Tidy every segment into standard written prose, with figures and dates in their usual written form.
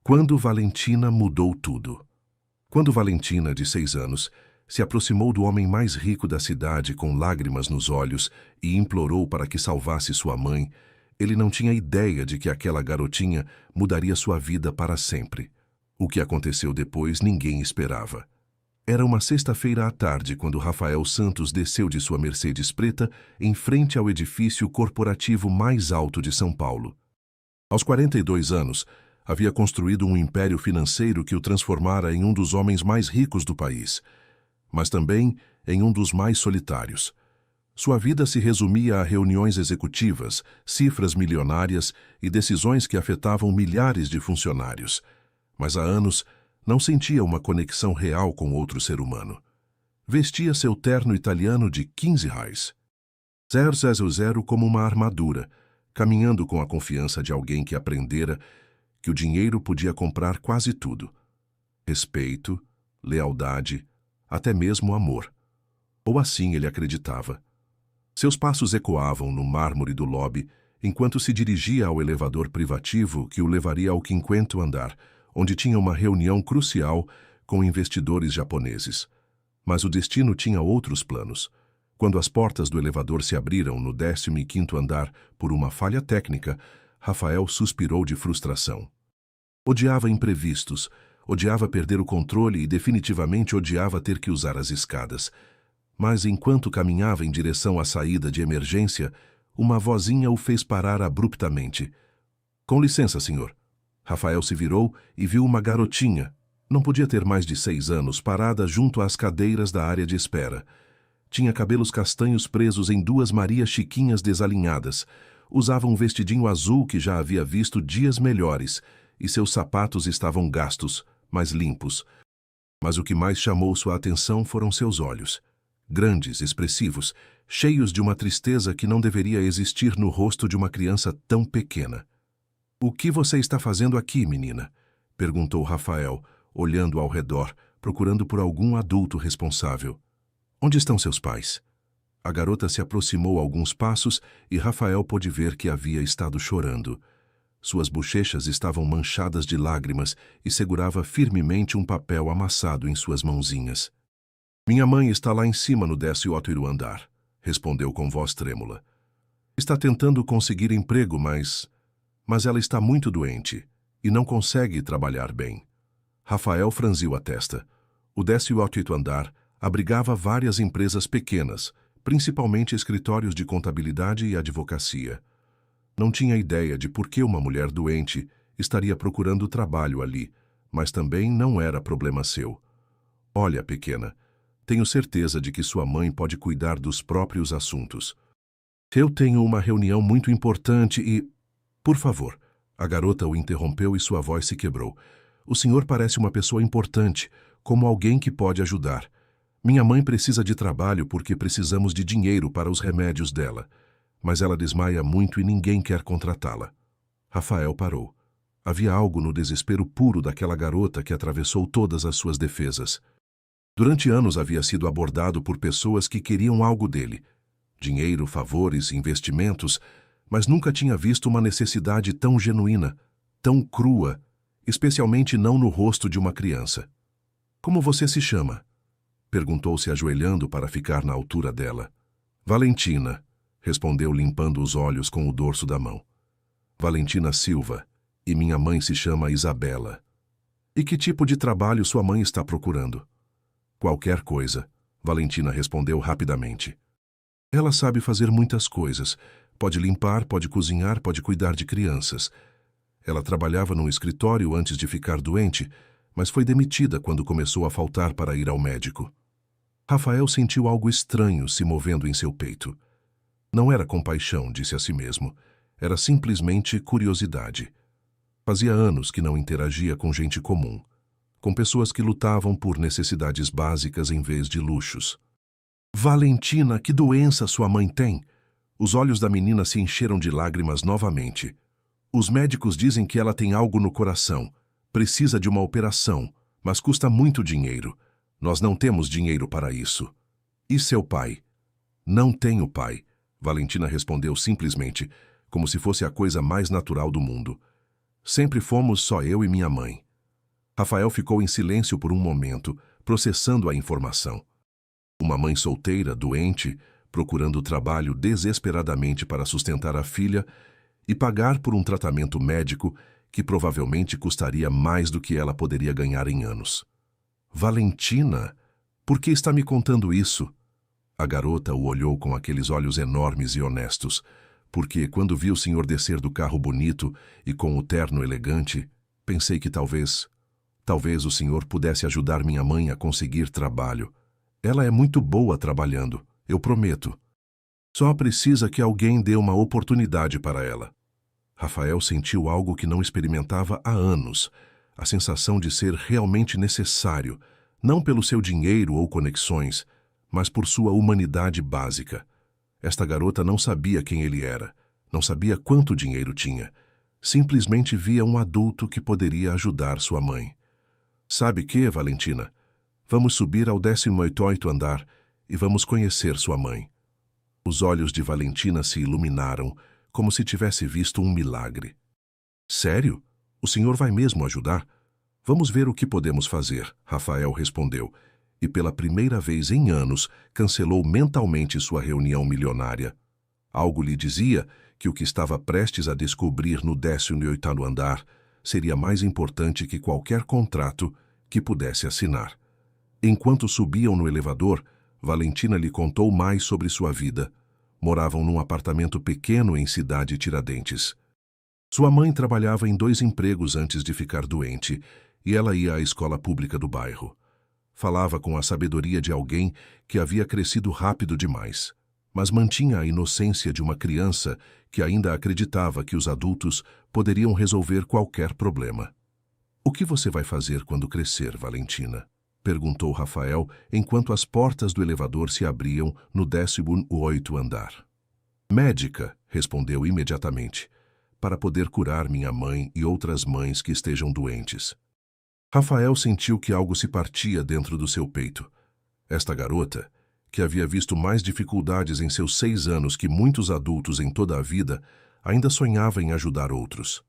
Quando Valentina mudou tudo. Quando Valentina, de 6 anos, se aproximou do homem mais rico da cidade com lágrimas nos olhos e implorou para que salvasse sua mãe, ele não tinha ideia de que aquela garotinha mudaria sua vida para sempre. O que aconteceu depois ninguém esperava. Era uma sexta-feira à tarde quando Rafael Santos desceu de sua Mercedes preta em frente ao edifício corporativo mais alto de São Paulo. Aos 42 anos, havia construído um império financeiro que o transformara em um dos homens mais ricos do país, mas também em um dos mais solitários. Sua vida se resumia a reuniões executivas, cifras milionárias e decisões que afetavam milhares de funcionários. Mas há anos não sentia uma conexão real com outro ser humano. Vestia seu terno italiano de 15 reais. 000 como uma armadura, caminhando com a confiança de alguém que aprendera que o dinheiro podia comprar quase tudo. Respeito, lealdade, até mesmo amor. Ou assim ele acreditava. Seus passos ecoavam no mármore do lobby enquanto se dirigia ao elevador privativo que o levaria ao 50º andar, onde tinha uma reunião crucial com investidores japoneses. Mas o destino tinha outros planos. Quando as portas do elevador se abriram no 15º andar por uma falha técnica, Rafael suspirou de frustração. Odiava imprevistos, odiava perder o controle e definitivamente odiava ter que usar as escadas. Mas enquanto caminhava em direção à saída de emergência, uma vozinha o fez parar abruptamente. "Com licença, senhor." Rafael se virou e viu uma garotinha, não podia ter mais de 6 anos, parada junto às cadeiras da área de espera. Tinha cabelos castanhos presos em 2 Marias Chiquinhas desalinhadas, usava um vestidinho azul que já havia visto dias melhores, e seus sapatos estavam gastos, mas limpos. Mas o que mais chamou sua atenção foram seus olhos. Grandes, expressivos, cheios de uma tristeza que não deveria existir no rosto de uma criança tão pequena. "O que você está fazendo aqui, menina?" perguntou Rafael, olhando ao redor, procurando por algum adulto responsável. "Onde estão seus pais?" A garota se aproximou alguns passos e Rafael pôde ver que havia estado chorando. Suas bochechas estavam manchadas de lágrimas e segurava firmemente um papel amassado em suas mãozinhas. "Minha mãe está lá em cima no 18º andar", respondeu com voz trêmula. "Está tentando conseguir emprego, mas ela está muito doente e não consegue trabalhar bem." Rafael franziu a testa. O 18º andar abrigava várias empresas pequenas, principalmente escritórios de contabilidade e advocacia. Não tinha ideia de por que uma mulher doente estaria procurando trabalho ali, mas também não era problema seu. "Olha, pequena, tenho certeza de que sua mãe pode cuidar dos próprios assuntos. Eu tenho uma reunião muito importante e... Por favor." A garota o interrompeu e sua voz se quebrou. "O senhor parece uma pessoa importante, como alguém que pode ajudar. Minha mãe precisa de trabalho porque precisamos de dinheiro para os remédios dela. Mas ela desmaia muito e ninguém quer contratá-la." Rafael parou. Havia algo no desespero puro daquela garota que atravessou todas as suas defesas. Durante anos havia sido abordado por pessoas que queriam algo dele. Dinheiro, favores, investimentos, mas nunca tinha visto uma necessidade tão genuína, tão crua, especialmente não no rosto de uma criança. "Como você se chama?" perguntou-se ajoelhando para ficar na altura dela. "Valentina", respondeu limpando os olhos com o dorso da mão. "Valentina Silva, e minha mãe se chama Isabela." "E que tipo de trabalho sua mãe está procurando?" "Qualquer coisa", Valentina respondeu rapidamente. "Ela sabe fazer muitas coisas. Pode limpar, pode cozinhar, pode cuidar de crianças. Ela trabalhava num escritório antes de ficar doente, mas foi demitida quando começou a faltar para ir ao médico." Rafael sentiu algo estranho se movendo em seu peito. Não era compaixão, disse a si mesmo. Era simplesmente curiosidade. Fazia anos que não interagia com gente comum, com pessoas que lutavam por necessidades básicas em vez de luxos. "Valentina, que doença sua mãe tem?" Os olhos da menina se encheram de lágrimas novamente. "Os médicos dizem que ela tem algo no coração. Precisa de uma operação, mas custa muito dinheiro. Nós não temos dinheiro para isso." "E seu pai?" "Não tenho pai." Valentina respondeu simplesmente, como se fosse a coisa mais natural do mundo. Sempre fomos só eu e minha mãe. Rafael ficou em silêncio por um momento, processando a informação. Uma mãe solteira, doente, procurando trabalho desesperadamente para sustentar a filha e pagar por um tratamento médico que provavelmente custaria mais do que ela poderia ganhar em anos. Valentina, por que está me contando isso? A garota o olhou com aqueles olhos enormes e honestos, porque quando vi o senhor descer do carro bonito e com o terno elegante, pensei que talvez o senhor pudesse ajudar minha mãe a conseguir trabalho. Ela é muito boa trabalhando, eu prometo. Só precisa que alguém dê uma oportunidade para ela. Rafael sentiu algo que não experimentava há anos, a sensação de ser realmente necessário, não pelo seu dinheiro ou conexões, mas por sua humanidade básica. Esta garota não sabia quem ele era, não sabia quanto dinheiro tinha. Simplesmente via um adulto que poderia ajudar sua mãe. Sabe que, Valentina? Vamos subir ao 18º andar e vamos conhecer sua mãe. Os olhos de Valentina se iluminaram, como se tivesse visto um milagre. Sério? O senhor vai mesmo ajudar? Vamos ver o que podemos fazer, Rafael respondeu, e pela primeira vez em anos cancelou mentalmente sua reunião milionária. Algo lhe dizia que o que estava prestes a descobrir no 18º andar seria mais importante que qualquer contrato que pudesse assinar. Enquanto subiam no elevador, Valentina lhe contou mais sobre sua vida. Moravam num apartamento pequeno em Cidade Tiradentes. Sua mãe trabalhava em 2 empregos antes de ficar doente, e ela ia à escola pública do bairro. Falava com a sabedoria de alguém que havia crescido rápido demais, mas mantinha a inocência de uma criança que ainda acreditava que os adultos poderiam resolver qualquer problema. "O que você vai fazer quando crescer, Valentina?" perguntou Rafael enquanto as portas do elevador se abriam no 18º andar. "Médica", respondeu imediatamente, "para poder curar minha mãe e outras mães que estejam doentes." Rafael sentiu que algo se partia dentro do seu peito. Esta garota, que havia visto mais dificuldades em seus 6 anos que muitos adultos em toda a vida, ainda sonhava em ajudar outros.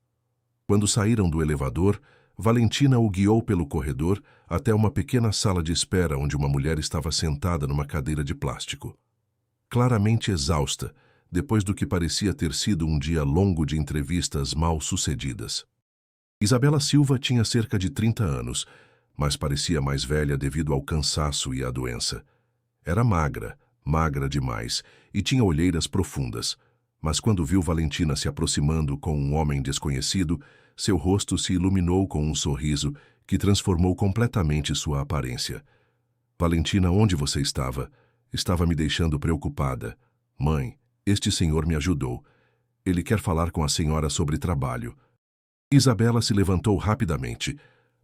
Quando saíram do elevador, Valentina o guiou pelo corredor até uma pequena sala de espera onde uma mulher estava sentada numa cadeira de plástico. Claramente exausta, depois do que parecia ter sido um dia longo de entrevistas mal sucedidas. Isabela Silva tinha cerca de 30 anos, mas parecia mais velha devido ao cansaço e à doença. Era magra demais, e tinha olheiras profundas, mas quando viu Valentina se aproximando com um homem desconhecido, seu rosto se iluminou com um sorriso que transformou completamente sua aparência. "Valentina, onde você estava? Estava me deixando preocupada. Mãe, este senhor me ajudou. Ele quer falar com a senhora sobre trabalho." Isabela se levantou rapidamente,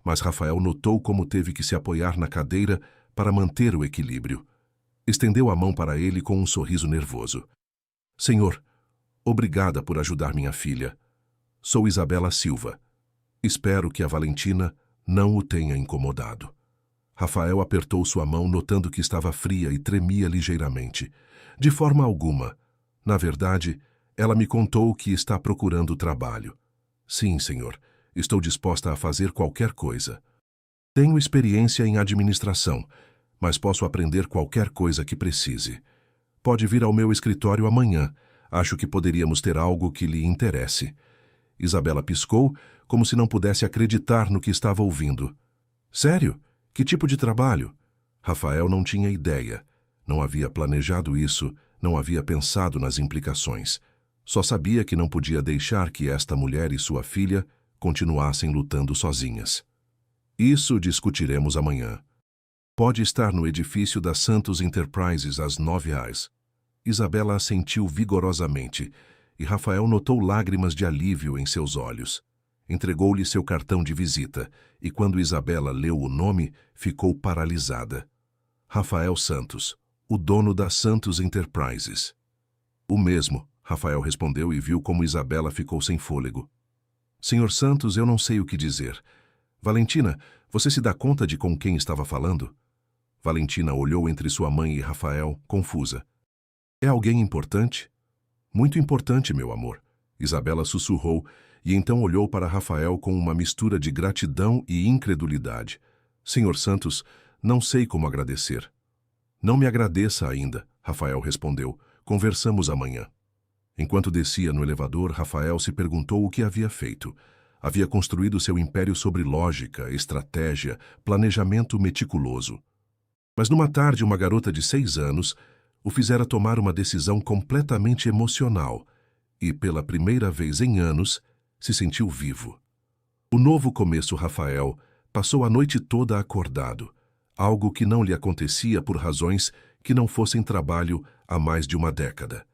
mas Rafael notou como teve que se apoiar na cadeira para manter o equilíbrio. Estendeu a mão para ele com um sorriso nervoso. "Senhor, obrigada por ajudar minha filha. Sou Isabela Silva. Espero que a Valentina não o tenha incomodado." Rafael apertou sua mão, notando que estava fria e tremia ligeiramente. "De forma alguma. Na verdade, ela me contou que está procurando trabalho." "Sim, senhor. Estou disposta a fazer qualquer coisa. Tenho experiência em administração, mas posso aprender qualquer coisa que precise. Pode vir ao meu escritório amanhã. Acho que poderíamos ter algo que lhe interesse." Isabela piscou, como se não pudesse acreditar no que estava ouvindo. "Sério? Que tipo de trabalho?" Rafael não tinha ideia. Não havia planejado isso, não havia pensado nas implicações. Só sabia que não podia deixar que esta mulher e sua filha continuassem lutando sozinhas. "Isso discutiremos amanhã. Pode estar no edifício da Santos Enterprises às 9h." Isabela assentiu vigorosamente, e Rafael notou lágrimas de alívio em seus olhos. Entregou-lhe seu cartão de visita, e quando Isabela leu o nome, ficou paralisada. Rafael Santos, o dono da Santos Enterprises. "O mesmo", Rafael respondeu e viu como Isabela ficou sem fôlego. "Senhor Santos, eu não sei o que dizer. Valentina, você se dá conta de com quem estava falando?" Valentina olhou entre sua mãe e Rafael, confusa. "É alguém importante?" "Muito importante, meu amor", Isabela sussurrou, e então olhou para Rafael com uma mistura de gratidão e incredulidade. Senhor Santos, não sei como agradecer. Não me agradeça ainda, Rafael respondeu. Conversamos amanhã. Enquanto descia no elevador, Rafael se perguntou o que havia feito. Havia construído seu império sobre lógica, estratégia, planejamento meticuloso. Mas numa tarde, uma garota de 6 anos o fizera tomar uma decisão completamente emocional e, pela primeira vez em anos, se sentiu vivo. O novo começo Rafael passou a noite toda acordado, algo que não lhe acontecia por razões que não fossem trabalho há mais de uma década.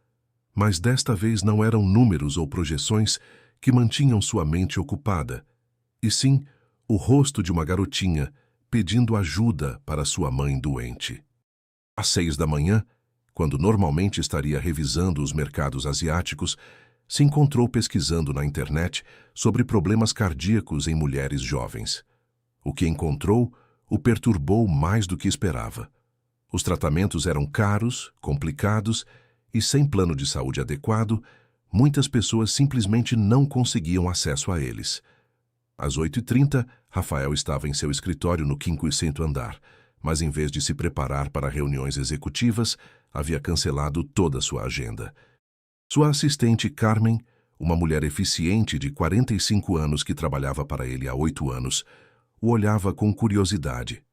Mas desta vez não eram números ou projeções que mantinham sua mente ocupada, e sim o rosto de uma garotinha pedindo ajuda para sua mãe doente. Às 6 da manhã, quando normalmente estaria revisando os mercados asiáticos, se encontrou pesquisando na internet sobre problemas cardíacos em mulheres jovens. O que encontrou o perturbou mais do que esperava. Os tratamentos eram caros, complicados e, sem plano de saúde adequado, muitas pessoas simplesmente não conseguiam acesso a eles. Às 8h30, Rafael estava em seu escritório no 5º andar, mas em vez de se preparar para reuniões executivas, havia cancelado toda a sua agenda. Sua assistente, Carmen, uma mulher eficiente de 45 anos que trabalhava para ele há 8 anos, o olhava com curiosidade.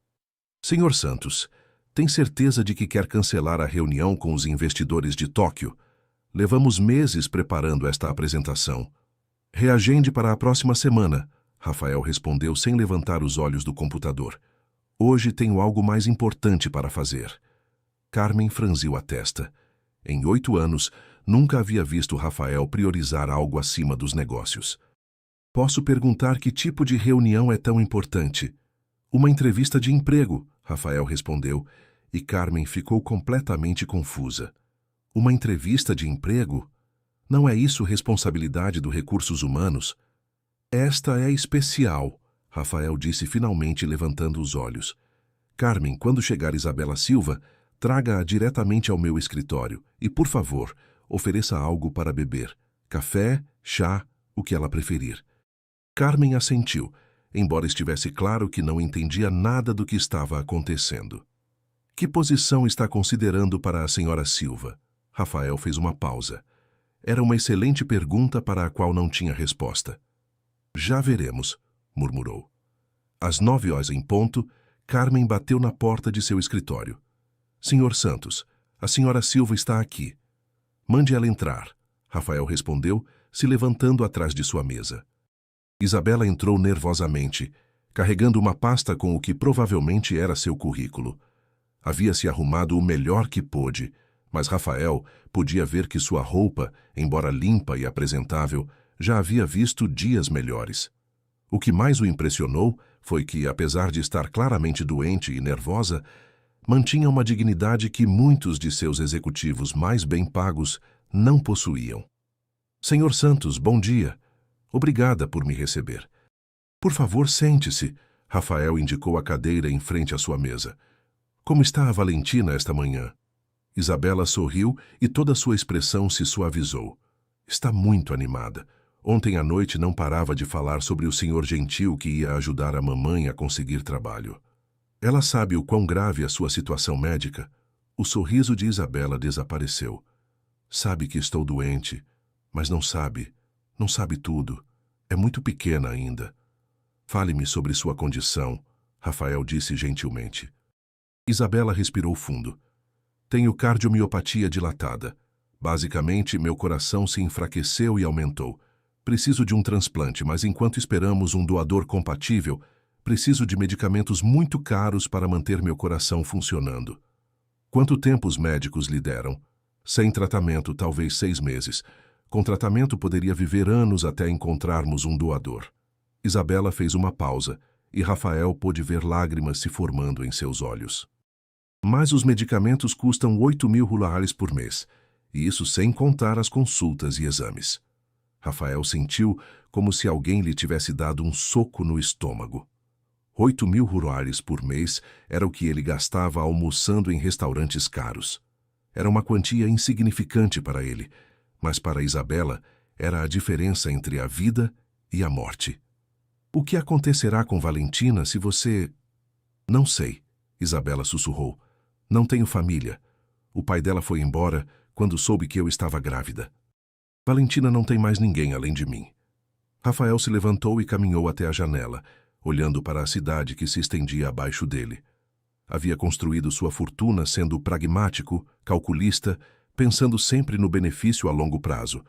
Senhor Santos, tem certeza de que quer cancelar a reunião com os investidores de Tóquio? Levamos meses preparando esta apresentação. Reagende para a próxima semana, Rafael respondeu sem levantar os olhos do computador. Hoje tenho algo mais importante para fazer. Carmen franziu a testa. Em 8 anos, nunca havia visto Rafael priorizar algo acima dos negócios. Posso perguntar que tipo de reunião é tão importante? Uma entrevista de emprego, Rafael respondeu, e Carmen ficou completamente confusa. Uma entrevista de emprego? Não é isso responsabilidade do Recursos Humanos? Esta é especial, Rafael disse finalmente levantando os olhos. Carmen, quando chegar Isabela Silva, traga-a diretamente ao meu escritório e, por favor, ofereça algo para beber. Café, chá, o que ela preferir. Carmen assentiu, embora estivesse claro que não entendia nada do que estava acontecendo. Que posição está considerando para a senhora Silva? Rafael fez uma pausa. Era uma excelente pergunta para a qual não tinha resposta. Já veremos, murmurou. Às 9h em ponto, Carmen bateu na porta de seu escritório. Senhor Santos, a senhora Silva está aqui. Mande ela entrar, Rafael respondeu, se levantando atrás de sua mesa. Isabela entrou nervosamente, carregando uma pasta com o que provavelmente era seu currículo. Havia se arrumado o melhor que pôde, mas Rafael podia ver que sua roupa, embora limpa e apresentável, já havia visto dias melhores. O que mais o impressionou foi que, apesar de estar claramente doente e nervosa, mantinha uma dignidade que muitos de seus executivos mais bem pagos não possuíam. Senhor Santos, bom dia. Obrigada por me receber. Por favor, sente-se, Rafael indicou a cadeira em frente à sua mesa. Como está a Valentina esta manhã? Isabela sorriu e toda sua expressão se suavizou. Está muito animada. Ontem à noite não parava de falar sobre o senhor gentil que ia ajudar a mamãe a conseguir trabalho. Ela sabe o quão grave é a sua situação médica? O sorriso de Isabela desapareceu. Sabe que estou doente, mas não sabe tudo. É muito pequena ainda. Fale-me sobre sua condição, Rafael disse gentilmente. Isabela respirou fundo. Tenho cardiomiopatia dilatada. Basicamente, meu coração se enfraqueceu e aumentou. Preciso de um transplante, mas enquanto esperamos um doador compatível, preciso de medicamentos muito caros para manter meu coração funcionando. Quanto tempo os médicos lhe deram? Sem tratamento, talvez 6 meses. Com tratamento, poderia viver anos até encontrarmos um doador. Isabela fez uma pausa, e Rafael pôde ver lágrimas se formando em seus olhos. Mas os medicamentos custam 8.000 reais por mês, e isso sem contar as consultas e exames. Rafael sentiu como se alguém lhe tivesse dado um soco no estômago. 8.000 reais por mês era o que ele gastava almoçando em restaurantes caros. Era uma quantia insignificante para ele, mas para Isabela era a diferença entre a vida e a morte. O que acontecerá com Valentina se você... Não sei, Isabela sussurrou. Não tenho família. O pai dela foi embora quando soube que eu estava grávida. Valentina não tem mais ninguém além de mim. Rafael se levantou e caminhou até a janela, olhando para a cidade que se estendia abaixo dele. Havia construído sua fortuna sendo pragmático, calculista, pensando sempre no benefício a longo prazo,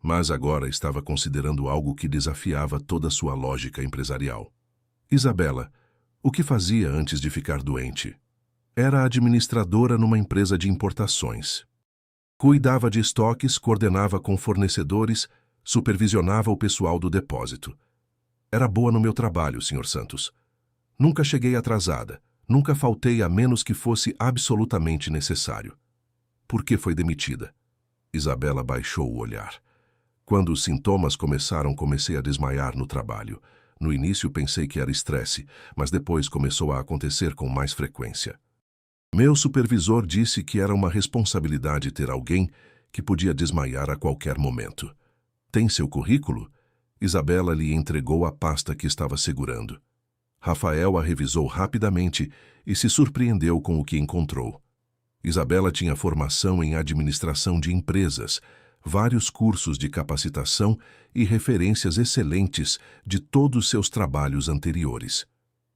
mas agora estava considerando algo que desafiava toda sua lógica empresarial. Isabela, o que fazia antes de ficar doente? Era administradora numa empresa de importações. Cuidava de estoques, coordenava com fornecedores, supervisionava o pessoal do depósito. Era boa no meu trabalho, Sr. Santos. Nunca cheguei atrasada, nunca faltei a menos que fosse absolutamente necessário. Por que foi demitida? Isabela baixou o olhar. Quando os sintomas começaram, comecei a desmaiar no trabalho. No início pensei que era estresse, mas depois começou a acontecer com mais frequência. Meu supervisor disse que era uma responsabilidade ter alguém que podia desmaiar a qualquer momento. Tem seu currículo? Isabela lhe entregou a pasta que estava segurando. Rafael a revisou rapidamente e se surpreendeu com o que encontrou. Isabela tinha formação em administração de empresas, vários cursos de capacitação e referências excelentes de todos seus trabalhos anteriores.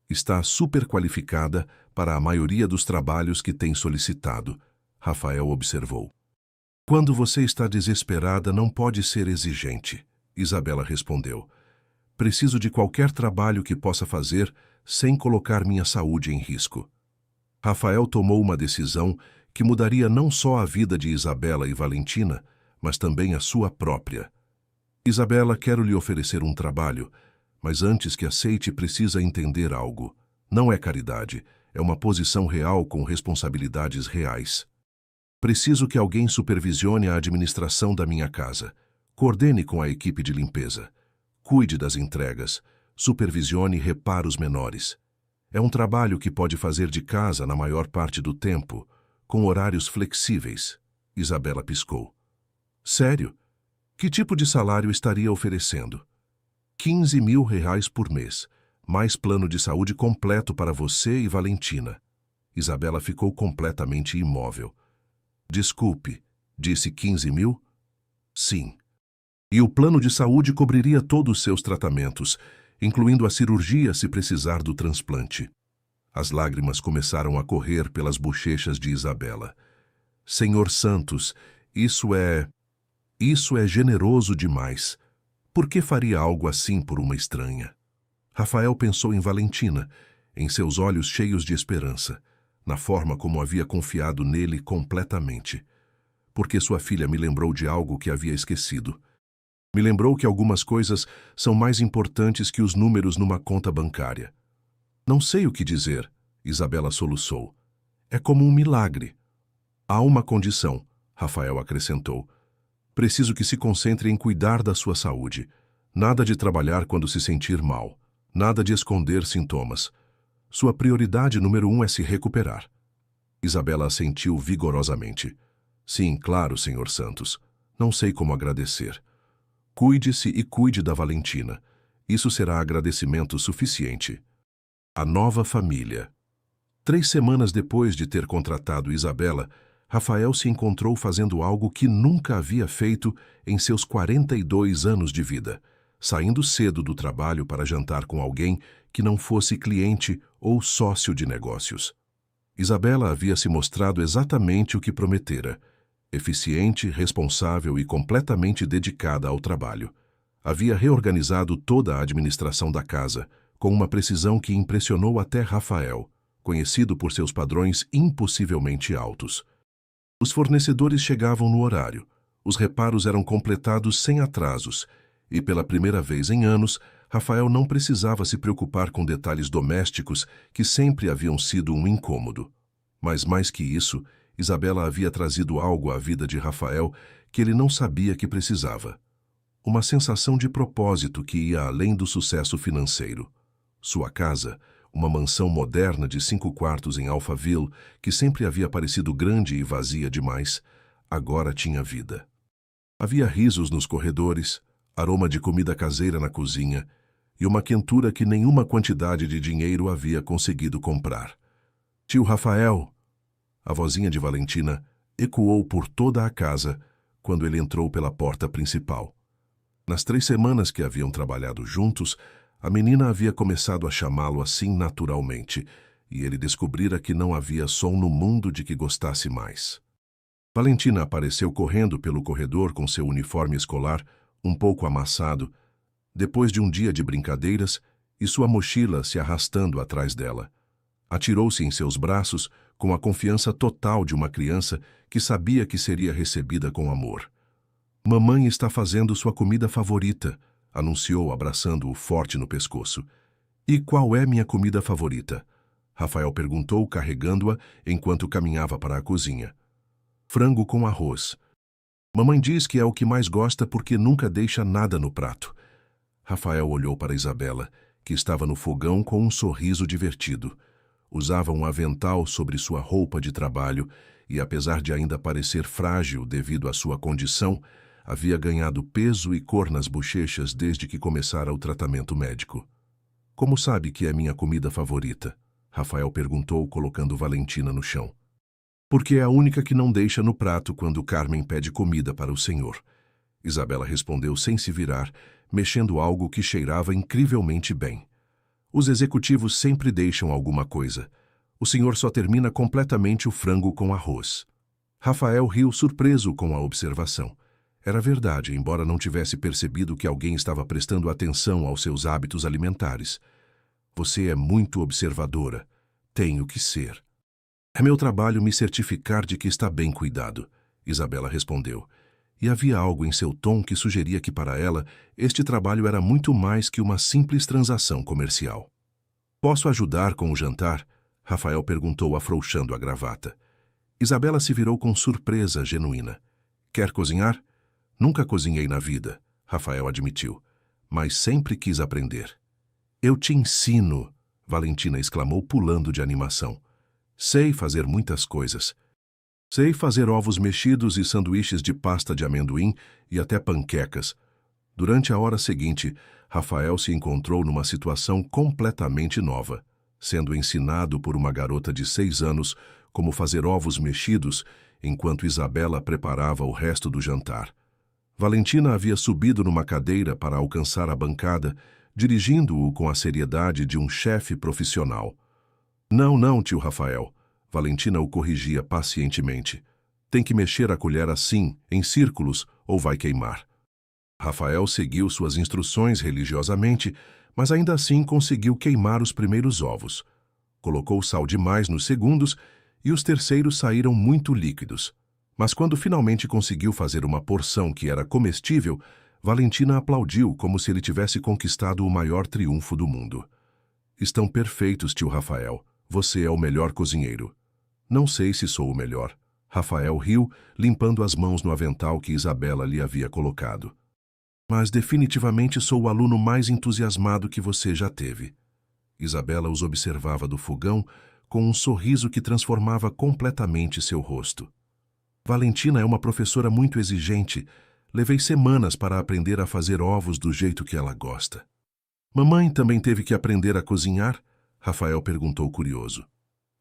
Está superqualificada para a maioria dos trabalhos que tem solicitado, Rafael observou. Quando você está desesperada, não pode ser exigente, Isabela respondeu. Preciso de qualquer trabalho que possa fazer sem colocar minha saúde em risco. Rafael tomou uma decisão que mudaria não só a vida de Isabela e Valentina, mas também a sua própria. Isabela, quero lhe oferecer um trabalho, mas antes que aceite precisa entender algo. Não é caridade, é uma posição real com responsabilidades reais. Preciso que alguém supervisione a administração da minha casa, coordene com a equipe de limpeza, cuide das entregas, supervisione reparos menores. É um trabalho que pode fazer de casa na maior parte do tempo, com horários flexíveis. Isabela piscou. Sério? Que tipo de salário estaria oferecendo? R$ 15.000 por mês, mais plano de saúde completo para você e Valentina. Isabela ficou completamente imóvel. Desculpe, disse 15 mil? Sim. E o plano de saúde cobriria todos os seus tratamentos, incluindo a cirurgia se precisar do transplante. As lágrimas começaram a correr pelas bochechas de Isabela. Senhor Santos, isso é generoso demais. Por que faria algo assim por uma estranha? Rafael pensou em Valentina, em seus olhos cheios de esperança, na forma como havia confiado nele completamente. Porque sua filha me lembrou de algo que havia esquecido. Me lembrou que algumas coisas são mais importantes que os números numa conta bancária. Não sei o que dizer, Isabela soluçou. É como um milagre. Há uma condição, Rafael acrescentou. Preciso que se concentre em cuidar da sua saúde. Nada de trabalhar quando se sentir mal. Nada de esconder sintomas. Sua prioridade número 1 é se recuperar. Isabela assentiu vigorosamente. Sim, claro, Sr. Santos. Não sei como agradecer. Cuide-se e cuide da Valentina. Isso será agradecimento suficiente. A nova família. 3 semanas depois de ter contratado Isabela, Rafael se encontrou fazendo algo que nunca havia feito em seus 42 anos de vida, saindo cedo do trabalho para jantar com alguém que não fosse cliente ou sócio de negócios. Isabela havia se mostrado exatamente o que prometera, eficiente, responsável e completamente dedicada ao trabalho. Havia reorganizado toda a administração da casa, com uma precisão que impressionou até Rafael, conhecido por seus padrões impossivelmente altos. Os fornecedores chegavam no horário, os reparos eram completados sem atrasos, e pela primeira vez em anos, Rafael não precisava se preocupar com detalhes domésticos que sempre haviam sido um incômodo. Mas mais que isso, Isabela havia trazido algo à vida de Rafael que ele não sabia que precisava. Uma sensação de propósito que ia além do sucesso financeiro. Sua casa, uma mansão moderna de 5 quartos em Alphaville, que sempre havia parecido grande e vazia demais, agora tinha vida. Havia risos nos corredores, aroma de comida caseira na cozinha e uma quentura que nenhuma quantidade de dinheiro havia conseguido comprar. Tio Rafael! A vozinha de Valentina ecoou por toda a casa quando ele entrou pela porta principal. Nas 3 semanas que haviam trabalhado juntos, a menina havia começado a chamá-lo assim naturalmente, e ele descobrira que não havia som no mundo de que gostasse mais. Valentina apareceu correndo pelo corredor com seu uniforme escolar um pouco amassado, depois de um dia de brincadeiras, e sua mochila se arrastando atrás dela. Atirou-se em seus braços com a confiança total de uma criança que sabia que seria recebida com amor. "Mamãe está fazendo sua comida favorita", anunciou, abraçando-o forte no pescoço. "E qual é minha comida favorita?" Rafael perguntou, carregando-a enquanto caminhava para a cozinha. "Frango com arroz. Mamãe diz que é o que mais gosta porque nunca deixa nada no prato." Rafael olhou para Isabela, que estava no fogão com um sorriso divertido. Usava um avental sobre sua roupa de trabalho e, apesar de ainda parecer frágil devido à sua condição, havia ganhado peso e cor nas bochechas desde que começara o tratamento médico. "Como sabe que é minha comida favorita?" Rafael perguntou, colocando Valentina no chão. "Porque é a única que não deixa no prato quando Carmen pede comida para o senhor." Isabela respondeu sem se virar, mexendo algo que cheirava incrivelmente bem. "Os executivos sempre deixam alguma coisa. O senhor só termina completamente o frango com arroz." Rafael riu surpreso com a observação. Era verdade, embora não tivesse percebido que alguém estava prestando atenção aos seus hábitos alimentares. "Você é muito observadora. Tenho que ser." "É meu trabalho me certificar de que está bem cuidado", Isabela respondeu. E havia algo em seu tom que sugeria que para ela este trabalho era muito mais que uma simples transação comercial. "Posso ajudar com o jantar?" Rafael perguntou, afrouxando a gravata. Isabela se virou com surpresa genuína. "Quer cozinhar?" "Nunca cozinhei na vida", Rafael admitiu, "mas sempre quis aprender." "Eu te ensino", Valentina exclamou, pulando de animação. "Sei fazer muitas coisas. Sei fazer ovos mexidos e sanduíches de pasta de amendoim e até panquecas." Durante a hora seguinte, Rafael se encontrou numa situação completamente nova, sendo ensinado por uma garota de 6 anos como fazer ovos mexidos, enquanto Isabela preparava o resto do jantar. Valentina havia subido numa cadeira para alcançar a bancada, dirigindo-o com a seriedade de um chefe profissional. "Não, não, tio Rafael." Valentina o corrigia pacientemente. "Tem que mexer a colher assim, em círculos, ou vai queimar." Rafael seguiu suas instruções religiosamente, mas ainda assim conseguiu queimar os primeiros ovos. Colocou sal demais nos segundos e os terceiros saíram muito líquidos. Mas quando finalmente conseguiu fazer uma porção que era comestível, Valentina aplaudiu como se ele tivesse conquistado o maior triunfo do mundo. "Estão perfeitos, tio Rafael. Você é o melhor cozinheiro." "Não sei se sou o melhor." Rafael riu, limpando as mãos no avental que Isabela lhe havia colocado. "Mas definitivamente sou o aluno mais entusiasmado que você já teve." Isabela os observava do fogão com um sorriso que transformava completamente seu rosto. "Valentina é uma professora muito exigente. Levei semanas para aprender a fazer ovos do jeito que ela gosta." "Mamãe também teve que aprender a cozinhar?" Rafael perguntou curioso.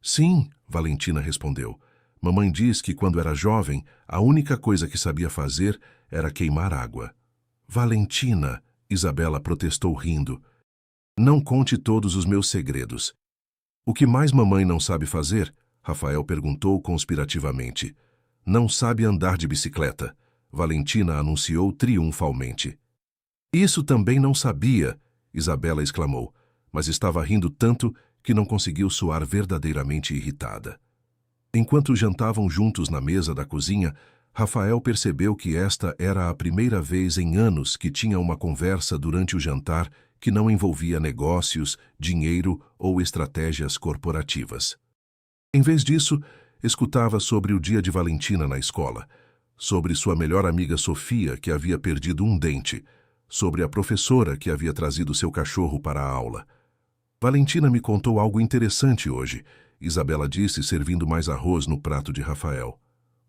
"Sim", Valentina respondeu. "Mamãe diz que quando era jovem, a única coisa que sabia fazer era queimar água." "Valentina", Isabela protestou rindo, "não conte todos os meus segredos." "O que mais mamãe não sabe fazer?" Rafael perguntou conspirativamente. "Não sabe andar de bicicleta", Valentina anunciou triunfalmente. "Isso também não sabia", Isabela exclamou, mas estava rindo tanto que não conseguiu soar verdadeiramente irritada. Enquanto jantavam juntos na mesa da cozinha, Rafael percebeu que esta era a primeira vez em anos que tinha uma conversa durante o jantar que não envolvia negócios, dinheiro ou estratégias corporativas. Em vez disso, escutava sobre o dia de Valentina na escola, sobre sua melhor amiga Sofia, que havia perdido um dente, sobre a professora que havia trazido seu cachorro para a aula. "Valentina me contou algo interessante hoje", Isabela disse, servindo mais arroz no prato de Rafael.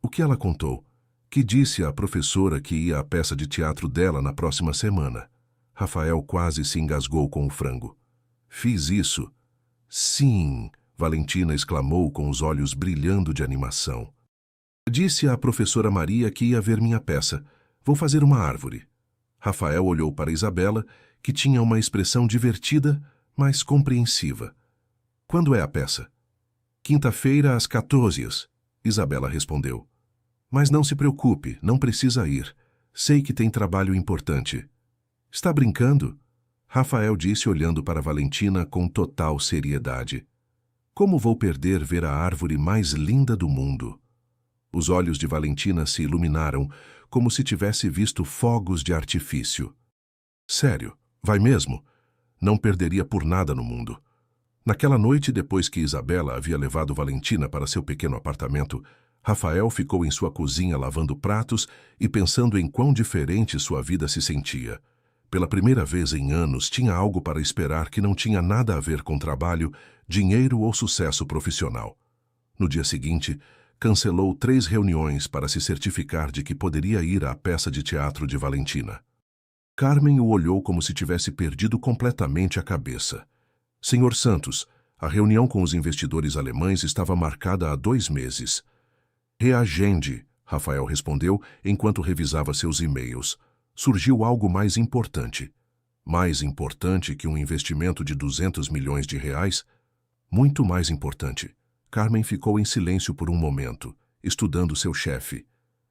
"O que ela contou?" Que disse à professora que ia à peça de teatro dela na próxima semana. Rafael quase se engasgou com o frango. Fiz isso? Sim, Valentina exclamou com os olhos brilhando de animação. Disse à professora Maria que ia ver minha peça. Vou fazer uma árvore. Rafael olhou para Isabela, que tinha uma expressão divertida, mas compreensiva. Quando é a peça? Quinta-feira às 14 horas, Isabela respondeu. Mas não se preocupe, não precisa ir. Sei que tem trabalho importante. Está brincando? Rafael disse olhando para Valentina com total seriedade. Como vou perder ver a árvore mais linda do mundo? Os olhos de Valentina se iluminaram, como se tivesse visto fogos de artifício. Sério, vai mesmo? Não perderia por nada no mundo. Naquela noite, depois que Isabela havia levado Valentina para seu pequeno apartamento, Rafael ficou em sua cozinha lavando pratos e pensando em quão diferente sua vida se sentia. Pela primeira vez em anos, tinha algo para esperar que não tinha nada a ver com trabalho, dinheiro ou sucesso profissional. No dia seguinte, cancelou 3 reuniões para se certificar de que poderia ir à peça de teatro de Valentina. Carmen o olhou como se tivesse perdido completamente a cabeça. Senhor Santos, a reunião com os investidores alemães estava marcada há 2 meses. Reagende, Rafael respondeu enquanto revisava seus e-mails. Surgiu algo mais importante. Mais importante que um investimento de 200 milhões de reais? Muito mais importante. Carmen ficou em silêncio por um momento, estudando seu chefe.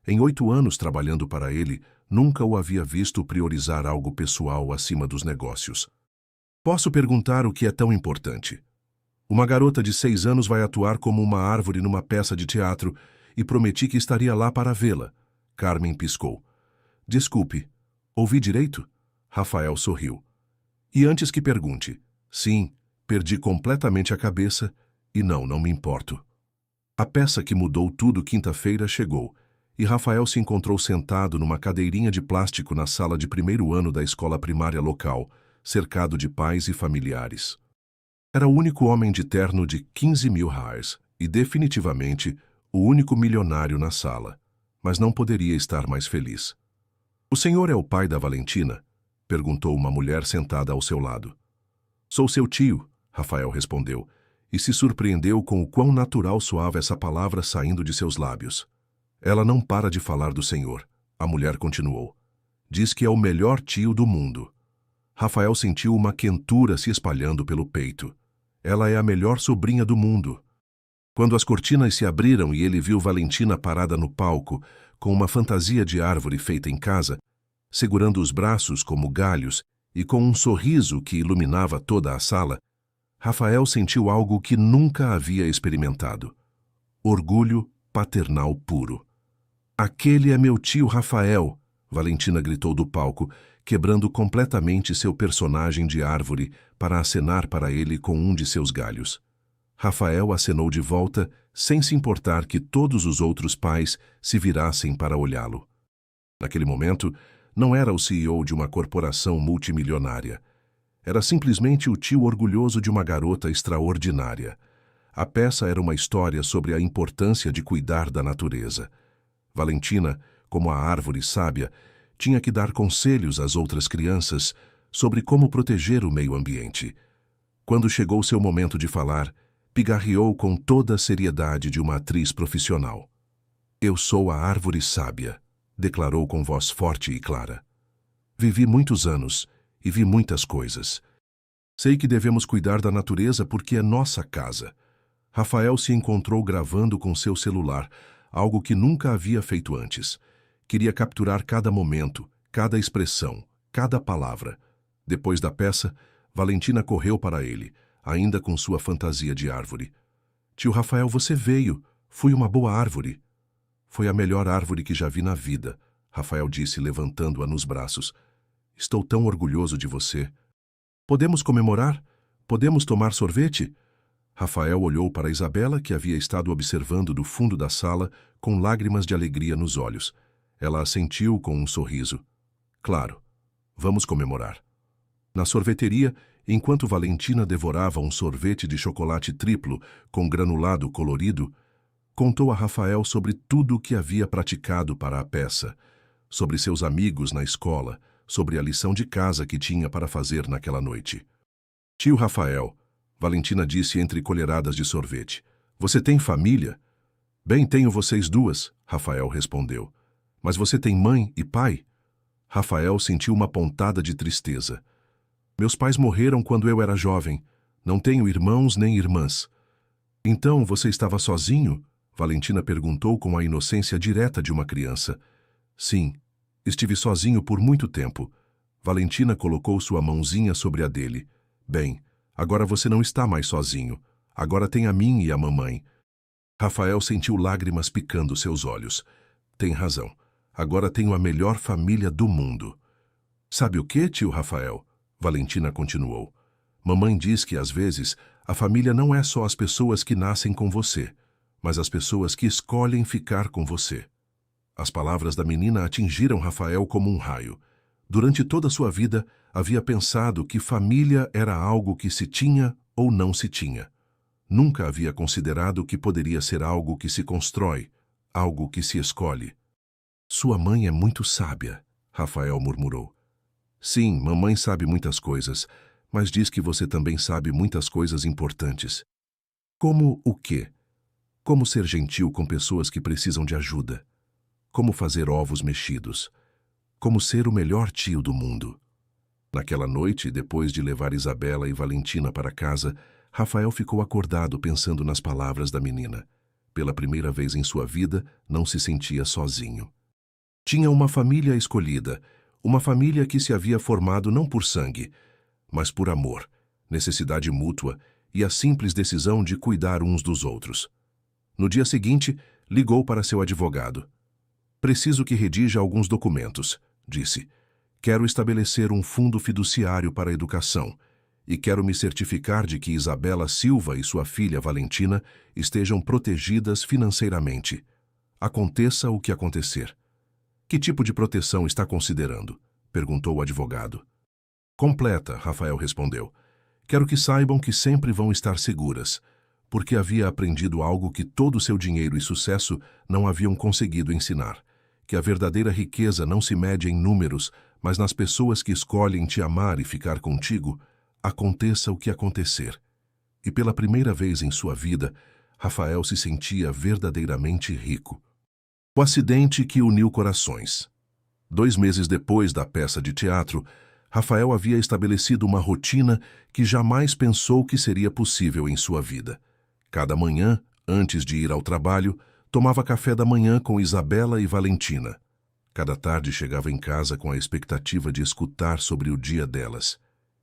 Em 8 anos trabalhando para ele, nunca o havia visto priorizar algo pessoal acima dos negócios. Posso perguntar o que é tão importante? Uma garota de 6 anos vai atuar como uma árvore numa peça de teatro e prometi que estaria lá para vê-la. Carmen piscou. Desculpe, ouvi direito? Rafael sorriu. E antes que pergunte, sim, perdi completamente a cabeça e não me importo. A peça que mudou tudo quinta-feira chegou e Rafael se encontrou sentado numa cadeirinha de plástico na sala de 1º ano da escola primária local, cercado de pais e familiares. Era o único homem de terno de 15 mil reais e definitivamente o único milionário na sala, mas não poderia estar mais feliz. O senhor é o pai da Valentina? Perguntou uma mulher sentada ao seu lado. Sou seu tio, Rafael respondeu, e se surpreendeu com o quão natural soava essa palavra saindo de seus lábios. Ela não para de falar do senhor, a mulher continuou. Diz que é o melhor tio do mundo. Rafael sentiu uma quentura se espalhando pelo peito. Ela é a melhor sobrinha do mundo. Quando as cortinas se abriram e ele viu Valentina parada no palco, com uma fantasia de árvore feita em casa, segurando os braços como galhos e com um sorriso que iluminava toda a sala, Rafael sentiu algo que nunca havia experimentado. Orgulho paternal puro. Aquele é meu tio Rafael, Valentina gritou do palco, quebrando completamente seu personagem de árvore para acenar para ele com um de seus galhos. Rafael acenou de volta, sem se importar que todos os outros pais se virassem para olhá-lo. Naquele momento, não era o CEO de uma corporação multimilionária. Era simplesmente o tio orgulhoso de uma garota extraordinária. A peça era uma história sobre a importância de cuidar da natureza. Valentina, como a árvore sábia, tinha que dar conselhos às outras crianças sobre como proteger o meio ambiente. Quando chegou seu momento de falar, pigarreou com toda a seriedade de uma atriz profissional. Eu sou a árvore sábia, declarou com voz forte e clara. Vivi muitos anos e vi muitas coisas. Sei que devemos cuidar da natureza porque é nossa casa. Rafael se encontrou gravando com seu celular, algo que nunca havia feito antes. Queria capturar cada momento, cada expressão, cada palavra. Depois da peça, Valentina correu para ele, ainda com sua fantasia de árvore. Tio Rafael, você veio. Fui uma boa árvore. Foi a melhor árvore que já vi na vida, Rafael disse, levantando-a nos braços. Estou tão orgulhoso de você. Podemos comemorar? Podemos tomar sorvete? Rafael olhou para Isabela, que havia estado observando do fundo da sala, com lágrimas de alegria nos olhos. Ela assentiu com um sorriso. Claro, vamos comemorar. Na sorveteria, enquanto Valentina devorava um sorvete de chocolate triplo com granulado colorido, contou a Rafael sobre tudo o que havia praticado para a peça, sobre seus amigos na escola, sobre a lição de casa que tinha para fazer naquela noite. Tio Rafael, Valentina disse entre colheradas de sorvete, você tem família? Bem, tenho vocês duas, Rafael respondeu. Mas você tem mãe e pai? Rafael sentiu uma pontada de tristeza. Meus pais morreram quando eu era jovem. Não tenho irmãos nem irmãs. Então você estava sozinho? Valentina perguntou com a inocência direta de uma criança. Sim, estive sozinho por muito tempo. Valentina colocou sua mãozinha sobre a dele. Bem, agora você não está mais sozinho. Agora tem a mim e a mamãe. Rafael sentiu lágrimas picando seus olhos. Tem razão. Agora tenho a melhor família do mundo. Sabe o que, tio Rafael? Valentina continuou. Mamãe diz que, às vezes, a família não é só as pessoas que nascem com você, mas as pessoas que escolhem ficar com você. As palavras da menina atingiram Rafael como um raio. Durante toda a sua vida, havia pensado que família era algo que se tinha ou não se tinha. Nunca havia considerado que poderia ser algo que se constrói, algo que se escolhe. Sua mãe é muito sábia, Rafael murmurou. Sim, mamãe sabe muitas coisas, mas diz que você também sabe muitas coisas importantes. Como o quê? Como ser gentil com pessoas que precisam de ajuda. Como fazer ovos mexidos. Como ser o melhor tio do mundo. Naquela noite, depois de levar Isabela e Valentina para casa, Rafael ficou acordado pensando nas palavras da menina. Pela primeira vez em sua vida, não se sentia sozinho. Tinha uma família escolhida, uma família que se havia formado não por sangue, mas por amor, necessidade mútua e a simples decisão de cuidar uns dos outros. No dia seguinte, ligou para seu advogado. Preciso que redija alguns documentos, disse. Quero estabelecer um fundo fiduciário para a educação e quero me certificar de que Isabela Silva e sua filha Valentina estejam protegidas financeiramente. Aconteça o que acontecer. Que tipo de proteção está considerando? Perguntou o advogado. Completa, Rafael respondeu. Quero que saibam que sempre vão estar seguras, porque havia aprendido algo que todo o seu dinheiro e sucesso não haviam conseguido ensinar, que a verdadeira riqueza não se mede em números, mas nas pessoas que escolhem te amar e ficar contigo, aconteça o que acontecer. E pela primeira vez em sua vida, Rafael se sentia verdadeiramente rico. O acidente que uniu corações. 2 meses depois da peça de teatro, Rafael havia estabelecido uma rotina que jamais pensou que seria possível em sua vida. Cada manhã, antes de ir ao trabalho, tomava café da manhã com Isabela e Valentina. Cada tarde chegava em casa com a expectativa de escutar sobre o dia delas.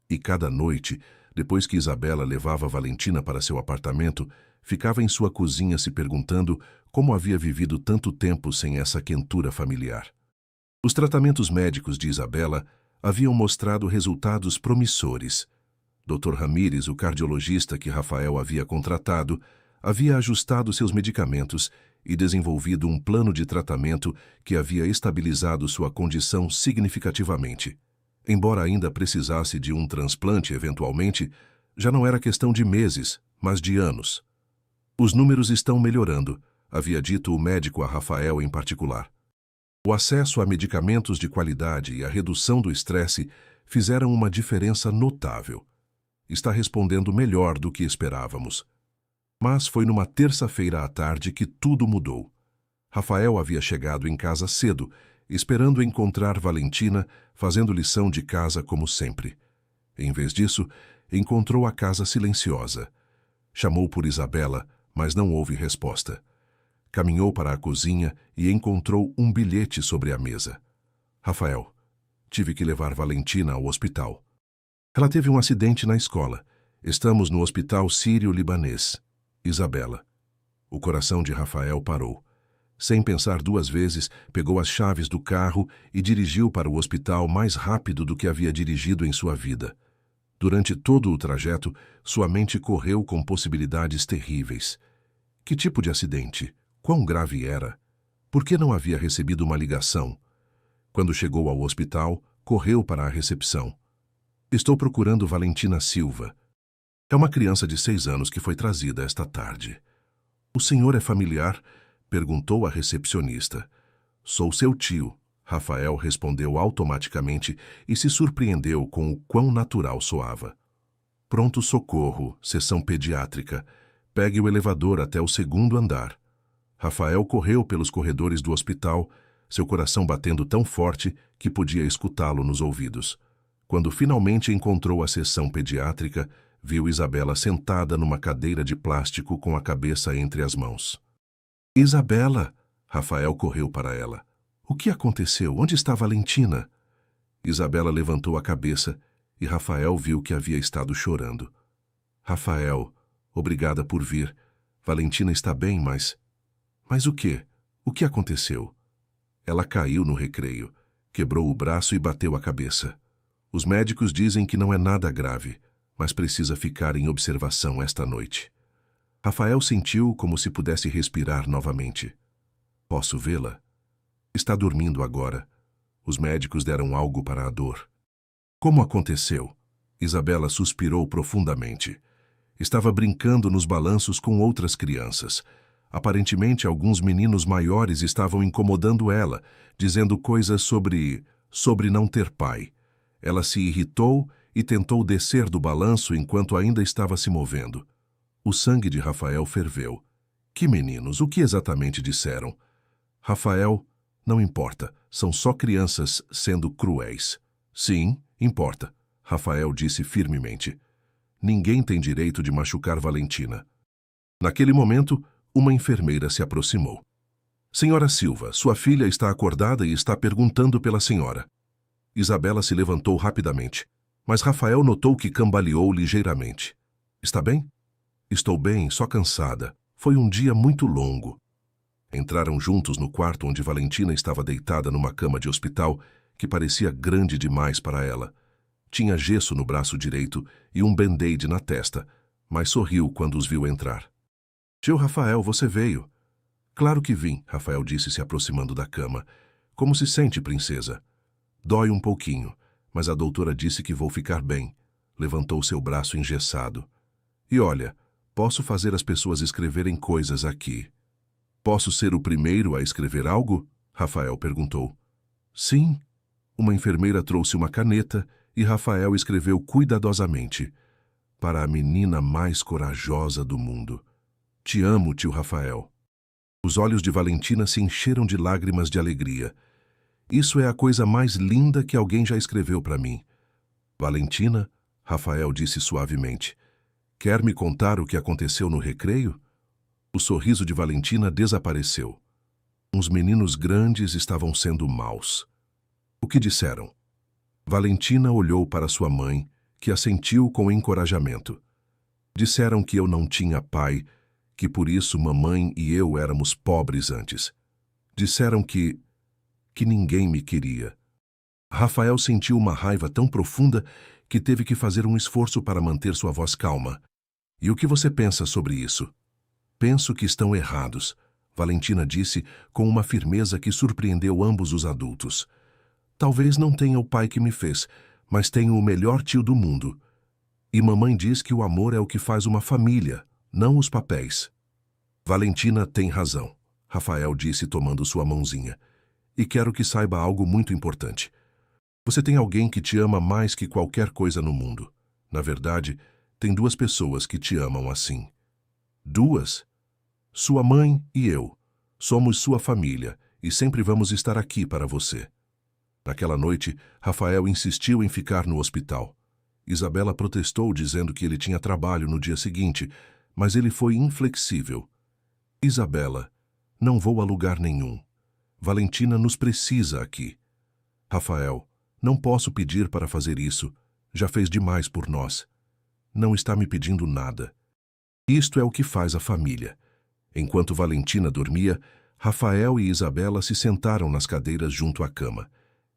E cada noite, depois que Isabela levava Valentina para seu apartamento, ficava em sua cozinha se perguntando como havia vivido tanto tempo sem essa quentura familiar. Os tratamentos médicos de Isabela haviam mostrado resultados promissores. Dr. Ramírez, o cardiologista que Rafael havia contratado, havia ajustado seus medicamentos e desenvolvido um plano de tratamento que havia estabilizado sua condição significativamente. Embora ainda precisasse de um transplante eventualmente, já não era questão de meses, mas de anos. Os números estão melhorando, havia dito o médico a Rafael em particular. O acesso a medicamentos de qualidade e a redução do estresse fizeram uma diferença notável. Está respondendo melhor do que esperávamos. Mas foi numa terça-feira à tarde que tudo mudou. Rafael havia chegado em casa cedo, esperando encontrar Valentina, fazendo lição de casa como sempre. Em vez disso, encontrou a casa silenciosa. Chamou por Isabela, mas não houve resposta. Caminhou para a cozinha e encontrou um bilhete sobre a mesa. Rafael, tive que levar Valentina ao hospital. Ela teve um acidente na escola. Estamos no hospital sírio-libanês. Isabela. O coração de Rafael parou. Sem pensar 2 vezes, pegou as chaves do carro e dirigiu para o hospital mais rápido do que havia dirigido em sua vida. Durante todo o trajeto, sua mente correu com possibilidades terríveis. Que tipo de acidente? Quão grave era? Por que não havia recebido uma ligação? Quando chegou ao hospital, correu para a recepção. Estou procurando Valentina Silva. É uma criança de 6 anos que foi trazida esta tarde. O senhor é familiar? Perguntou a recepcionista. Sou seu tio, Rafael respondeu automaticamente e se surpreendeu com o quão natural soava. Pronto-socorro, sessão pediátrica. Pegue o elevador até o 2º andar. Rafael correu pelos corredores do hospital, seu coração batendo tão forte que podia escutá-lo nos ouvidos. Quando finalmente encontrou a sessão pediátrica, viu Isabela sentada numa cadeira de plástico com a cabeça entre as mãos. Isabela! Rafael correu para ela. O que aconteceu? Onde está Valentina? Isabela levantou a cabeça e Rafael viu que havia estado chorando. Rafael, obrigada por vir. Valentina está bem, mas... Mas o quê? O que aconteceu? Ela caiu no recreio, quebrou o braço e bateu a cabeça. Os médicos dizem que não é nada grave, mas precisa ficar em observação esta noite. Rafael sentiu como se pudesse respirar novamente. Posso vê-la? Está dormindo agora. Os médicos deram algo para a dor. Como aconteceu? Isabela suspirou profundamente. Estava brincando nos balanços com outras crianças. Aparentemente, alguns meninos maiores estavam incomodando ela, dizendo coisas sobre não ter pai. Ela se irritou e tentou descer do balanço enquanto ainda estava se movendo. O sangue de Rafael ferveu. Que meninos? O que exatamente disseram? Rafael, não importa. São só crianças sendo cruéis. Sim, importa, Rafael disse firmemente. Ninguém tem direito de machucar Valentina. Naquele momento, uma enfermeira se aproximou. Senhora Silva, sua filha está acordada e está perguntando pela senhora. Isabela se levantou rapidamente, mas Rafael notou que cambaleou ligeiramente. Está bem? Estou bem, só cansada. Foi um dia muito longo. Entraram juntos no quarto onde Valentina estava deitada numa cama de hospital que parecia grande demais para ela. Tinha gesso no braço direito e um band-aid na testa, mas sorriu quando os viu entrar. Tio Rafael, você veio. Claro que vim, Rafael disse se aproximando da cama. Como se sente, princesa? Dói um pouquinho, mas a doutora disse que vou ficar bem. Levantou seu braço engessado. E olha, posso fazer as pessoas escreverem coisas aqui. Posso ser o primeiro a escrever algo? Rafael perguntou. Sim. Uma enfermeira trouxe uma caneta e Rafael escreveu cuidadosamente. Para a menina mais corajosa do mundo. Te amo, tio Rafael. Os olhos de Valentina se encheram de lágrimas de alegria. Isso é a coisa mais linda que alguém já escreveu para mim. Valentina, Rafael disse suavemente, quer me contar o que aconteceu no recreio? O sorriso de Valentina desapareceu. Uns meninos grandes estavam sendo maus. O que disseram? Valentina olhou para sua mãe, que assentiu com encorajamento. Disseram que eu não tinha pai, que por isso mamãe e eu éramos pobres antes. Disseram que ninguém me queria. Rafael sentiu uma raiva tão profunda que teve que fazer um esforço para manter sua voz calma. E o que você pensa sobre isso? Penso que estão errados, Valentina disse com uma firmeza que surpreendeu ambos os adultos. Talvez não tenha o pai que me fez, mas tenho o melhor tio do mundo. E mamãe diz que o amor é o que faz uma família, não os papéis. Valentina tem razão, Rafael disse tomando sua mãozinha. E quero que saiba algo muito importante. Você tem alguém que te ama mais que qualquer coisa no mundo. Na verdade, tem duas pessoas que te amam assim. Duas? Sua mãe e eu. Somos sua família e sempre vamos estar aqui para você. Naquela noite, Rafael insistiu em ficar no hospital. Isabela protestou dizendo que ele tinha trabalho no dia seguinte, mas ele foi inflexível. Isabela, não vou a lugar nenhum. Valentina nos precisa aqui. Rafael, não posso pedir para fazer isso. Já fez demais por nós. Não está me pedindo nada. Isto é o que faz a família. Enquanto Valentina dormia, Rafael e Isabela se sentaram nas cadeiras junto à cama.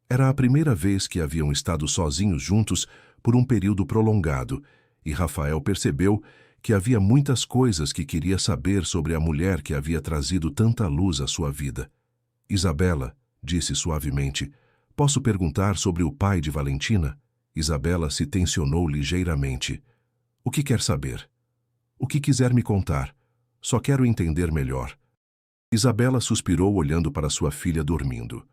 Era a primeira vez que haviam estado sozinhos juntos por um período prolongado, e Rafael percebeu que havia muitas coisas que queria saber sobre a mulher que havia trazido tanta luz à sua vida. Isabela, disse suavemente, posso perguntar sobre o pai de Valentina? Isabela se tensionou ligeiramente. O que quer saber? O que quiser me contar? Só quero entender melhor. Isabela suspirou olhando para sua filha dormindo.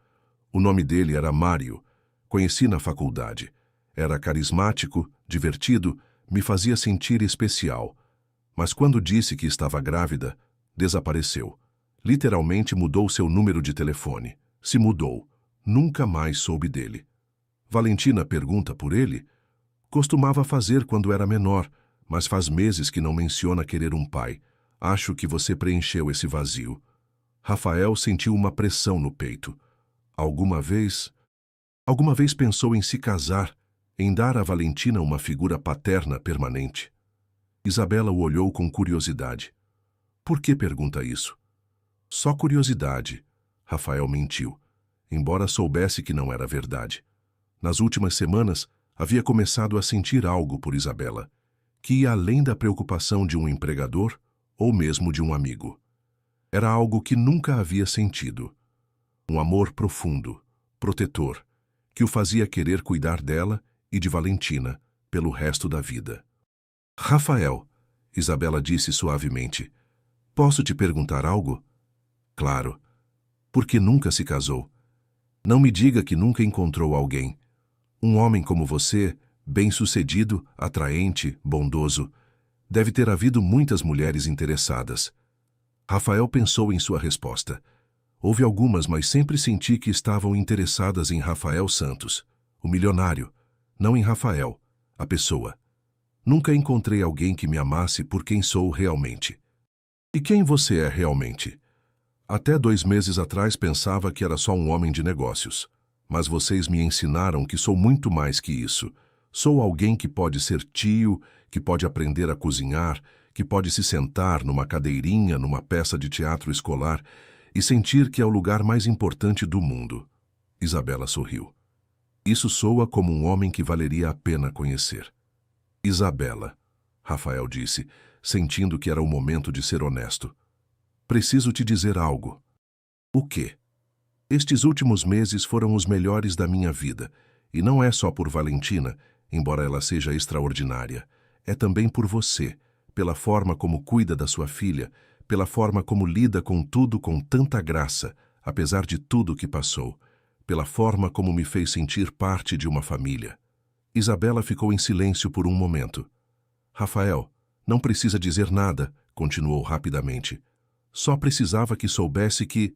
O nome dele era Mário. Conheci na faculdade. Era carismático, divertido, me fazia sentir especial. Mas quando disse que estava grávida, desapareceu. Literalmente mudou seu número de telefone. Se mudou. Nunca mais soube dele. Valentina pergunta por ele? Costumava fazer quando era menor, mas faz meses que não menciona querer um pai. Acho que você preencheu esse vazio. Rafael sentiu uma pressão no peito. Alguma vez pensou em se casar, em dar a Valentina uma figura paterna permanente. Isabela o olhou com curiosidade. Por que pergunta isso? Só curiosidade. Rafael mentiu, embora soubesse que não era verdade. Nas últimas semanas, havia começado a sentir algo por Isabela, que ia além da preocupação de um empregador ou mesmo de um amigo. Era algo que nunca havia sentido. Um amor profundo, protetor, que o fazia querer cuidar dela e de Valentina pelo resto da vida. Rafael, Isabela disse suavemente, posso te perguntar algo? Claro. Por que nunca se casou? Não me diga que nunca encontrou alguém. Um homem como você, bem-sucedido, atraente, bondoso. Deve ter havido muitas mulheres interessadas. Rafael pensou em sua resposta. Houve algumas, mas sempre senti que estavam interessadas em Rafael Santos, o milionário, não em Rafael, a pessoa. Nunca encontrei alguém que me amasse por quem sou realmente. E quem você é realmente? Até 2 meses atrás pensava que era só um homem de negócios. Mas vocês me ensinaram que sou muito mais que isso. Sou alguém que pode ser tio, que pode aprender a cozinhar, que pode se sentar numa cadeirinha numa peça de teatro escolar e sentir que é o lugar mais importante do mundo. Isabela sorriu. Isso soa como um homem que valeria a pena conhecer. Isabela, Rafael disse, sentindo que era o momento de ser honesto. Preciso te dizer algo. O quê? Estes últimos meses foram os melhores da minha vida, e não é só por Valentina, embora ela seja extraordinária. É também por você, pela forma como cuida da sua filha, pela forma como lida com tudo com tanta graça, apesar de tudo que passou, pela forma como me fez sentir parte de uma família. Isabela ficou em silêncio por um momento. Rafael, não precisa dizer nada, continuou rapidamente. Só precisava que soubesse que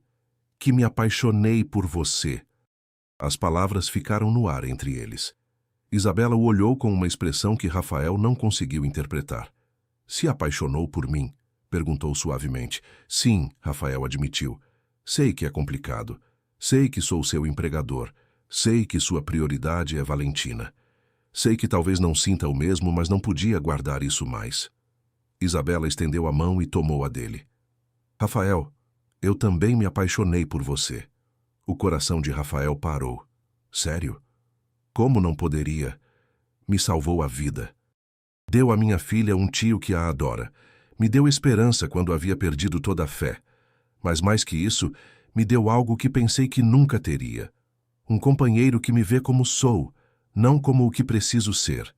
me apaixonei por você. As palavras ficaram no ar entre eles. Isabela o olhou com uma expressão que Rafael não conseguiu interpretar. Se apaixonou por mim? Perguntou suavemente. Sim, Rafael admitiu. Sei que é complicado. Sei que sou seu empregador. Sei que sua prioridade é Valentina. Sei que talvez não sinta o mesmo, mas não podia guardar isso mais. Isabela estendeu a mão e tomou a dele. Rafael, eu também me apaixonei por você. O coração de Rafael parou. Sério? Como não poderia? Me salvou a vida. Deu à minha filha um tio que a adora. Me deu esperança quando havia perdido toda a fé. Mas mais que isso, me deu algo que pensei que nunca teria. Um companheiro que me vê como sou, não como o que preciso ser.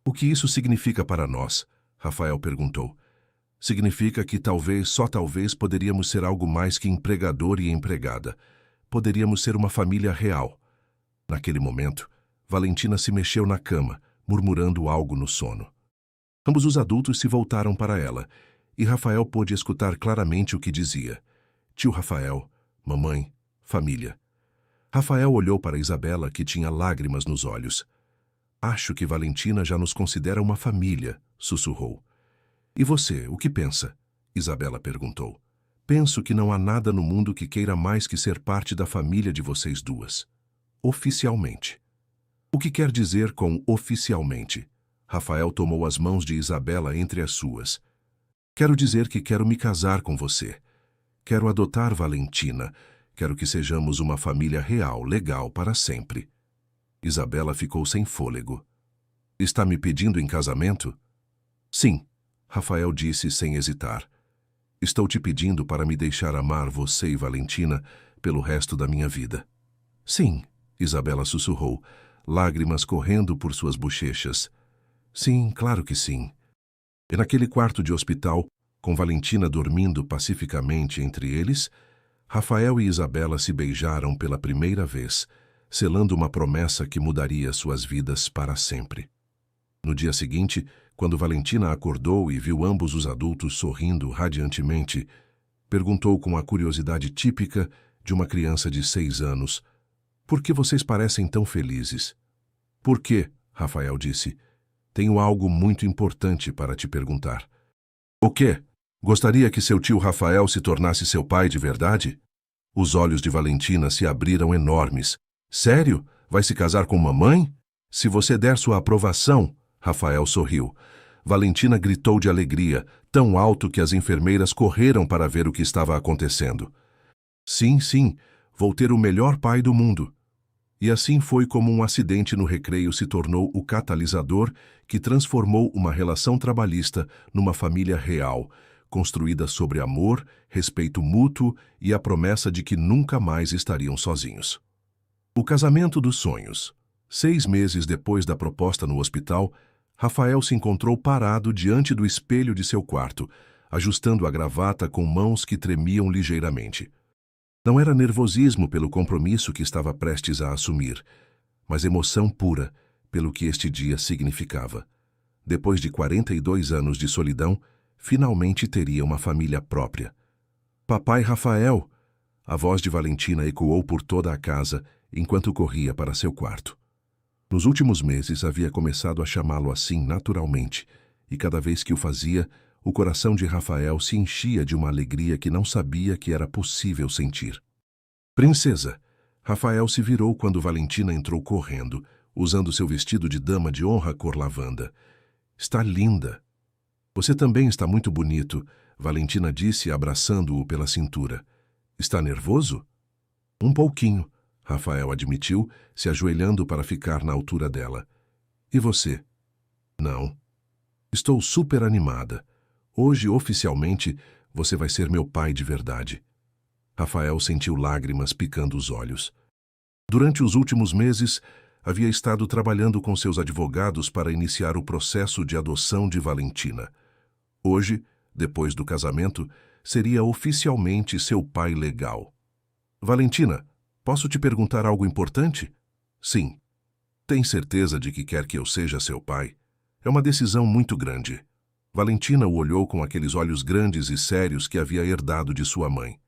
O que isso significa para nós? Rafael perguntou. Significa que talvez, só talvez, poderíamos ser algo mais que empregador e empregada. Poderíamos ser uma família real. Naquele momento, Valentina se mexeu na cama, murmurando algo no sono. Ambos os adultos se voltaram para ela, e Rafael pôde escutar claramente o que dizia. Tio Rafael, mamãe, família. Rafael olhou para Isabela, que tinha lágrimas nos olhos. Acho que Valentina já nos considera uma família, sussurrou. E você, o que pensa? Isabela perguntou. Penso que não há nada no mundo que queira mais que ser parte da família de vocês duas. Oficialmente. O que quer dizer com oficialmente? Rafael tomou as mãos de Isabela entre as suas. Quero dizer que quero me casar com você. Quero adotar Valentina. Quero que sejamos uma família real, legal para sempre. Isabela ficou sem fôlego. Está me pedindo em casamento? Sim. Rafael disse sem hesitar. Estou te pedindo para me deixar amar você e Valentina pelo resto da minha vida. Sim, Isabela sussurrou, lágrimas correndo por suas bochechas. Sim, claro que sim. E naquele quarto de hospital, Com Valentina dormindo pacificamente entre eles, Rafael e Isabela se beijaram pela primeira vez, selando uma promessa que mudaria suas vidas para sempre. No dia seguinte, quando Valentina acordou e viu ambos os adultos sorrindo radiantemente, perguntou com a curiosidade típica de uma criança de 6 anos: "Por que vocês parecem tão felizes?" "Por quê?", Rafael disse. "Tenho algo muito importante para te perguntar." "O quê? Gostaria que seu tio Rafael se tornasse seu pai de verdade?" Os olhos de Valentina se abriram enormes. "Sério? Vai se casar com mamãe?" "Se você der sua aprovação." Rafael sorriu. Valentina gritou de alegria, tão alto que as enfermeiras correram para ver o que estava acontecendo. "Sim, sim, vou ter o melhor pai do mundo." E assim foi como um acidente no recreio se tornou o catalisador que transformou uma relação trabalhista numa família real, construída sobre amor, respeito mútuo e a promessa de que nunca mais estariam sozinhos. O casamento dos sonhos. 6 meses depois da proposta no hospital, Rafael se encontrou parado diante do espelho de seu quarto, ajustando a gravata com mãos que tremiam ligeiramente. Não era nervosismo pelo compromisso que estava prestes a assumir, mas emoção pura pelo que este dia significava. Depois de 42 anos de solidão, finalmente teria uma família própria. "Papai Rafael!" A voz de Valentina ecoou por toda a casa enquanto corria para seu quarto. Nos últimos meses havia começado a chamá-lo assim naturalmente, e cada vez que o fazia, o coração de Rafael se enchia de uma alegria que não sabia que era possível sentir. "Princesa!" Rafael se virou quando Valentina entrou correndo, usando seu vestido de dama de honra cor lavanda. "Está linda!" "Você também está muito bonito", Valentina disse, abraçando-o pela cintura. "Está nervoso?" "Um pouquinho", Rafael admitiu, se ajoelhando para ficar na altura dela. "E você?" "Não. Estou super animada. Hoje, oficialmente, você vai ser meu pai de verdade." Rafael sentiu lágrimas picando os olhos. Durante os últimos meses, havia estado trabalhando com seus advogados para iniciar o processo de adoção de Valentina. Hoje, depois do casamento, seria oficialmente seu pai legal. "Valentina, posso te perguntar algo importante?" "Sim." "Tem certeza de que quer que eu seja seu pai? É uma decisão muito grande." Valentina o olhou com aqueles olhos grandes e sérios que havia herdado de sua mãe.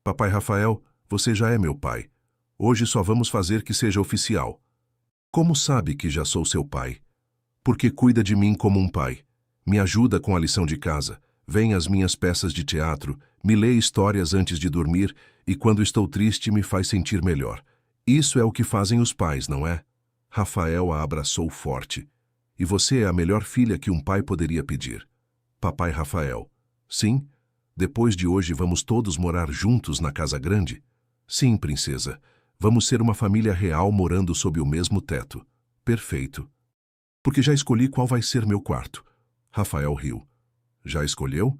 "Papai Rafael, você já é meu pai. Hoje só vamos fazer que seja oficial." "Como sabe que já sou seu pai?" "Porque cuida de mim como um pai. Me ajuda com a lição de casa, vem às minhas peças de teatro, me lê histórias antes de dormir e quando estou triste me faz sentir melhor. Isso é o que fazem os pais, não é?" Rafael a abraçou forte. "E você é a melhor filha que um pai poderia pedir." "Papai Rafael." "Sim? Depois de hoje vamos todos morar juntos na casa grande?" "Sim, princesa. Vamos ser uma família real morando sob o mesmo teto." "Perfeito." "Porque já escolhi qual vai ser meu quarto." Rafael riu. "Já escolheu?"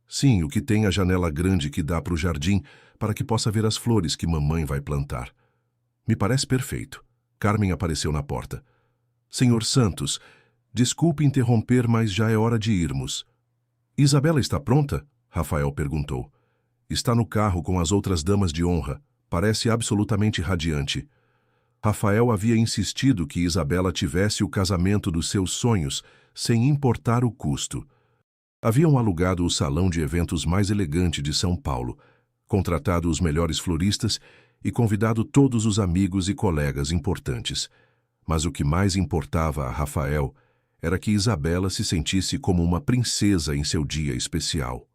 "Sim, o que tem a janela grande que dá para o jardim, para que possa ver as flores que mamãe vai plantar." "Me parece perfeito." Carmen apareceu na porta. "Senhor Santos, desculpe interromper, mas já é hora de irmos." "Isabela está pronta?" Rafael perguntou. "Está no carro com as outras damas de honra. Parece absolutamente radiante." Rafael havia insistido que Isabela tivesse o casamento dos seus sonhos, sem importar o custo. Haviam alugado o salão de eventos mais elegante de São Paulo, contratado os melhores floristas e convidado todos os amigos e colegas importantes. Mas o que mais importava a Rafael era que Isabela se sentisse como uma princesa em seu dia especial.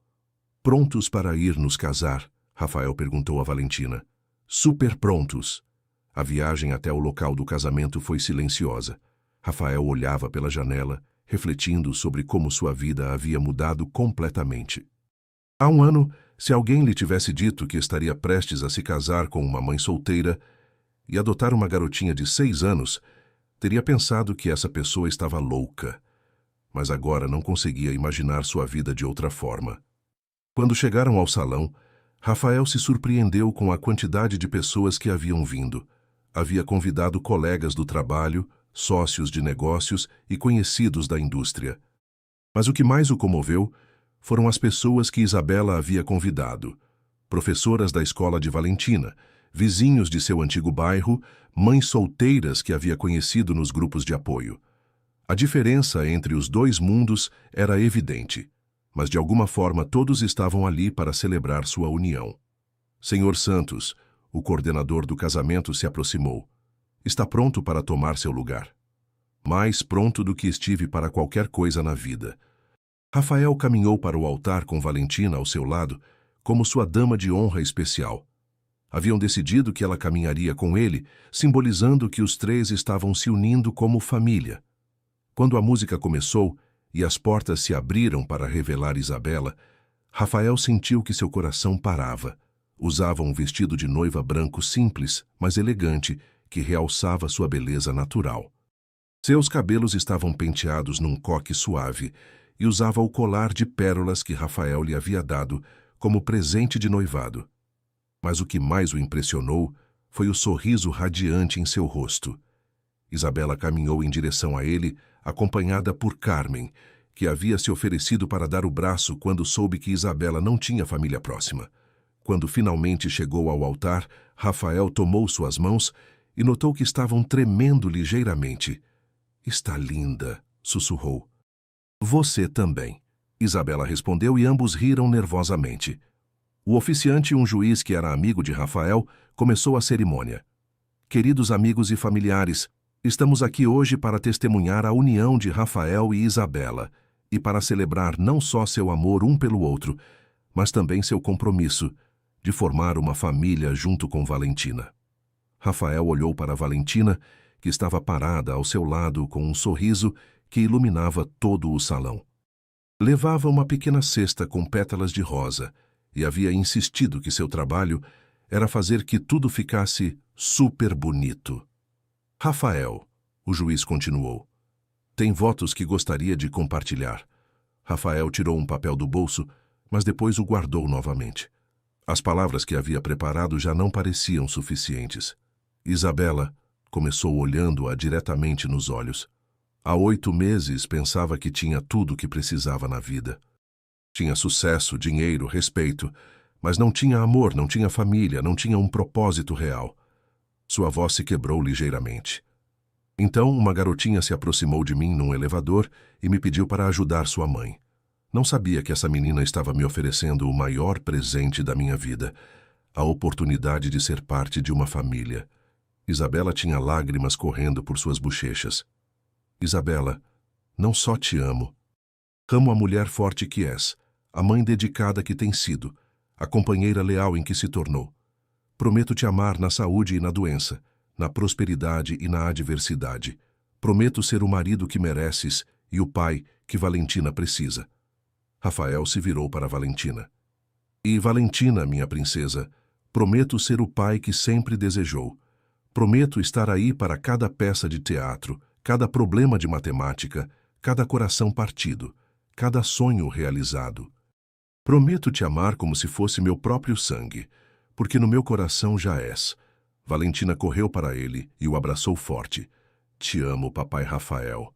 "Prontos para ir nos casar?" Rafael perguntou a Valentina. "Super prontos." A viagem até o local do casamento foi silenciosa. Rafael olhava pela janela, refletindo sobre como sua vida havia mudado completamente. Há um ano, se alguém lhe tivesse dito que estaria prestes a se casar com uma mãe solteira e adotar uma garotinha de 6 anos, teria pensado que essa pessoa estava louca. Mas agora não conseguia imaginar sua vida de outra forma. Quando chegaram ao salão, Rafael se surpreendeu com a quantidade de pessoas que haviam vindo. Havia convidado colegas do trabalho, sócios de negócios e conhecidos da indústria. Mas o que mais o comoveu foram as pessoas que Isabela havia convidado: professoras da escola de Valentina, vizinhos de seu antigo bairro, mães solteiras que havia conhecido nos grupos de apoio. A diferença entre os dois mundos era evidente, mas de alguma forma todos estavam ali para celebrar sua união. Senhor Santos, o coordenador do casamento, se aproximou. Está pronto para tomar seu lugar. Mais pronto do que estive para qualquer coisa na vida. Rafael caminhou para o altar com Valentina ao seu lado, como sua dama de honra especial. Haviam decidido que ela caminharia com ele, simbolizando que os três estavam se unindo como família. Quando a música começou e as portas se abriram para revelar Isabela, Rafael sentiu que seu coração parava. Usava um vestido de noiva branco simples, mas elegante, que realçava sua beleza natural. Seus cabelos estavam penteados num coque suave e usava o colar de pérolas que Rafael lhe havia dado como presente de noivado. Mas o que mais o impressionou foi o sorriso radiante em seu rosto. Isabela caminhou em direção a ele, acompanhada por Carmen, que havia se oferecido para dar o braço quando soube que Isabela não tinha família próxima. Quando finalmente chegou ao altar, Rafael tomou suas mãos e notou que estavam tremendo ligeiramente. "Está linda", sussurrou. "Você também", Isabela respondeu, e ambos riram nervosamente. O oficiante, um juiz que era amigo de Rafael, começou a cerimônia. "Queridos amigos e familiares, estamos aqui hoje para testemunhar a união de Rafael e Isabela e para celebrar não só seu amor um pelo outro, mas também seu compromisso de formar uma família junto com Valentina." Rafael olhou para Valentina, que estava parada ao seu lado com um sorriso que iluminava todo o salão. Levava uma pequena cesta com pétalas de rosa e havia insistido que seu trabalho era fazer que tudo ficasse super bonito. "Rafael", o juiz continuou, "tem votos que gostaria de compartilhar." Rafael tirou um papel do bolso, mas depois o guardou novamente. As palavras que havia preparado já não pareciam suficientes. "Isabela", começou olhando-a diretamente nos olhos. Há 8 meses pensava que tinha tudo o que precisava na vida. Tinha sucesso, dinheiro, respeito, mas não tinha amor, não tinha família, não tinha um propósito real. Sua voz se quebrou ligeiramente. Então uma garotinha se aproximou de mim num elevador e me pediu para ajudar sua mãe. Não sabia que essa menina estava me oferecendo o maior presente da minha vida, a oportunidade de ser parte de uma família. Isabela tinha lágrimas correndo por suas bochechas. "Isabela, não só te amo. Amo a mulher forte que és, a mãe dedicada que tens sido, a companheira leal em que se tornou. Prometo te amar na saúde e na doença, na prosperidade e na adversidade. Prometo ser o marido que mereces e o pai que Valentina precisa." Rafael se virou para Valentina. "E Valentina, minha princesa, prometo ser o pai que sempre desejou. Prometo estar aí para cada peça de teatro, cada problema de matemática, cada coração partido, cada sonho realizado. Prometo te amar como se fosse meu próprio sangue, porque no meu coração já és." Valentina correu para ele e o abraçou forte. "Te amo, papai Rafael."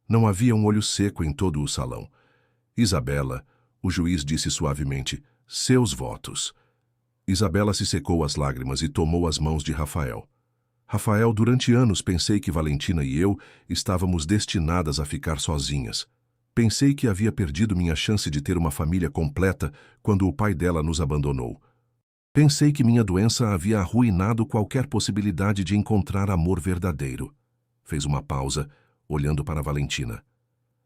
Não havia um olho seco em todo o salão. "Isabela", o juiz disse suavemente, "seus votos." Isabela se secou as lágrimas e tomou as mãos de Rafael. "Rafael, durante anos pensei que Valentina e eu estávamos destinadas a ficar sozinhas. Pensei que havia perdido minha chance de ter uma família completa quando o pai dela nos abandonou. Pensei que minha doença havia arruinado qualquer possibilidade de encontrar amor verdadeiro." Fez uma pausa, olhando para Valentina.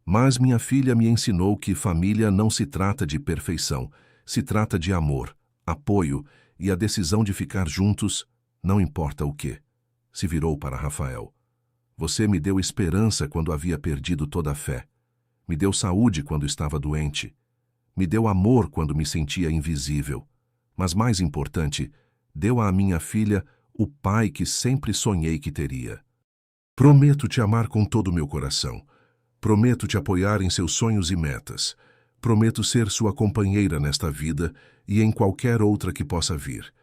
"Mas minha filha me ensinou que família não se trata de perfeição, se trata de amor, apoio e a decisão de ficar juntos, não importa o quê." Se virou para Rafael. "Você me deu esperança quando havia perdido toda a fé. Me deu saúde quando estava doente. Me deu amor quando me sentia invisível. Mas mais importante, deu à minha filha o pai que sempre sonhei que teria. Prometo te amar com todo o meu coração. Prometo te apoiar em seus sonhos e metas. Prometo ser sua companheira nesta vida e em qualquer outra que possa vir.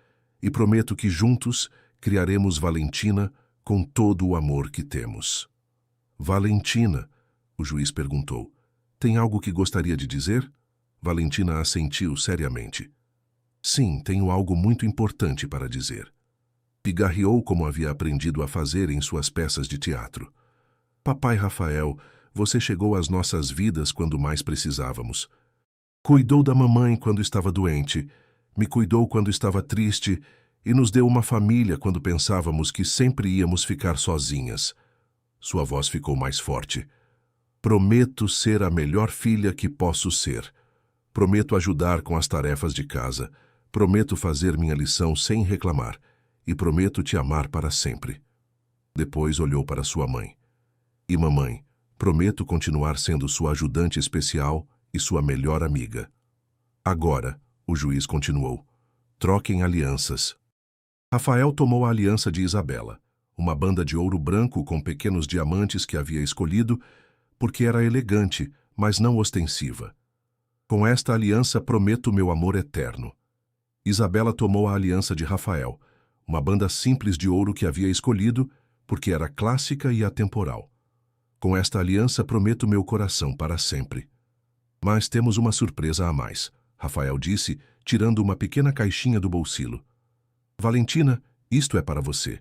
E prometo que juntos criaremos Valentina com todo o amor que temos." "Valentina", o juiz perguntou, "tem algo que gostaria de dizer?" Valentina assentiu seriamente. Sim, tenho algo muito importante para dizer. Pigarreou como havia aprendido a fazer em suas peças de teatro. Papai Rafael, você chegou às nossas vidas quando mais precisávamos. Cuidou da mamãe quando estava doente, me cuidou quando estava triste e nos deu uma família quando pensávamos que sempre íamos ficar sozinhas. Sua voz ficou mais forte. Prometo ser a melhor filha que posso ser. Prometo ajudar com as tarefas de casa. Prometo fazer minha lição sem reclamar. E prometo te amar para sempre. Depois olhou para sua mãe. E mamãe, prometo continuar sendo sua ajudante especial e sua melhor amiga. Agora, o juiz continuou, troquem alianças. Rafael tomou a aliança de Isabela, uma banda de ouro branco com pequenos diamantes que havia escolhido porque era elegante, mas não ostensiva. Com esta aliança prometo meu amor eterno. Isabela tomou a aliança de Rafael, uma banda simples de ouro que havia escolhido porque era clássica e atemporal. Com esta aliança prometo meu coração para sempre. Mas temos uma surpresa a mais, Rafael disse, tirando uma pequena caixinha do bolsillo. Valentina, isto é para você.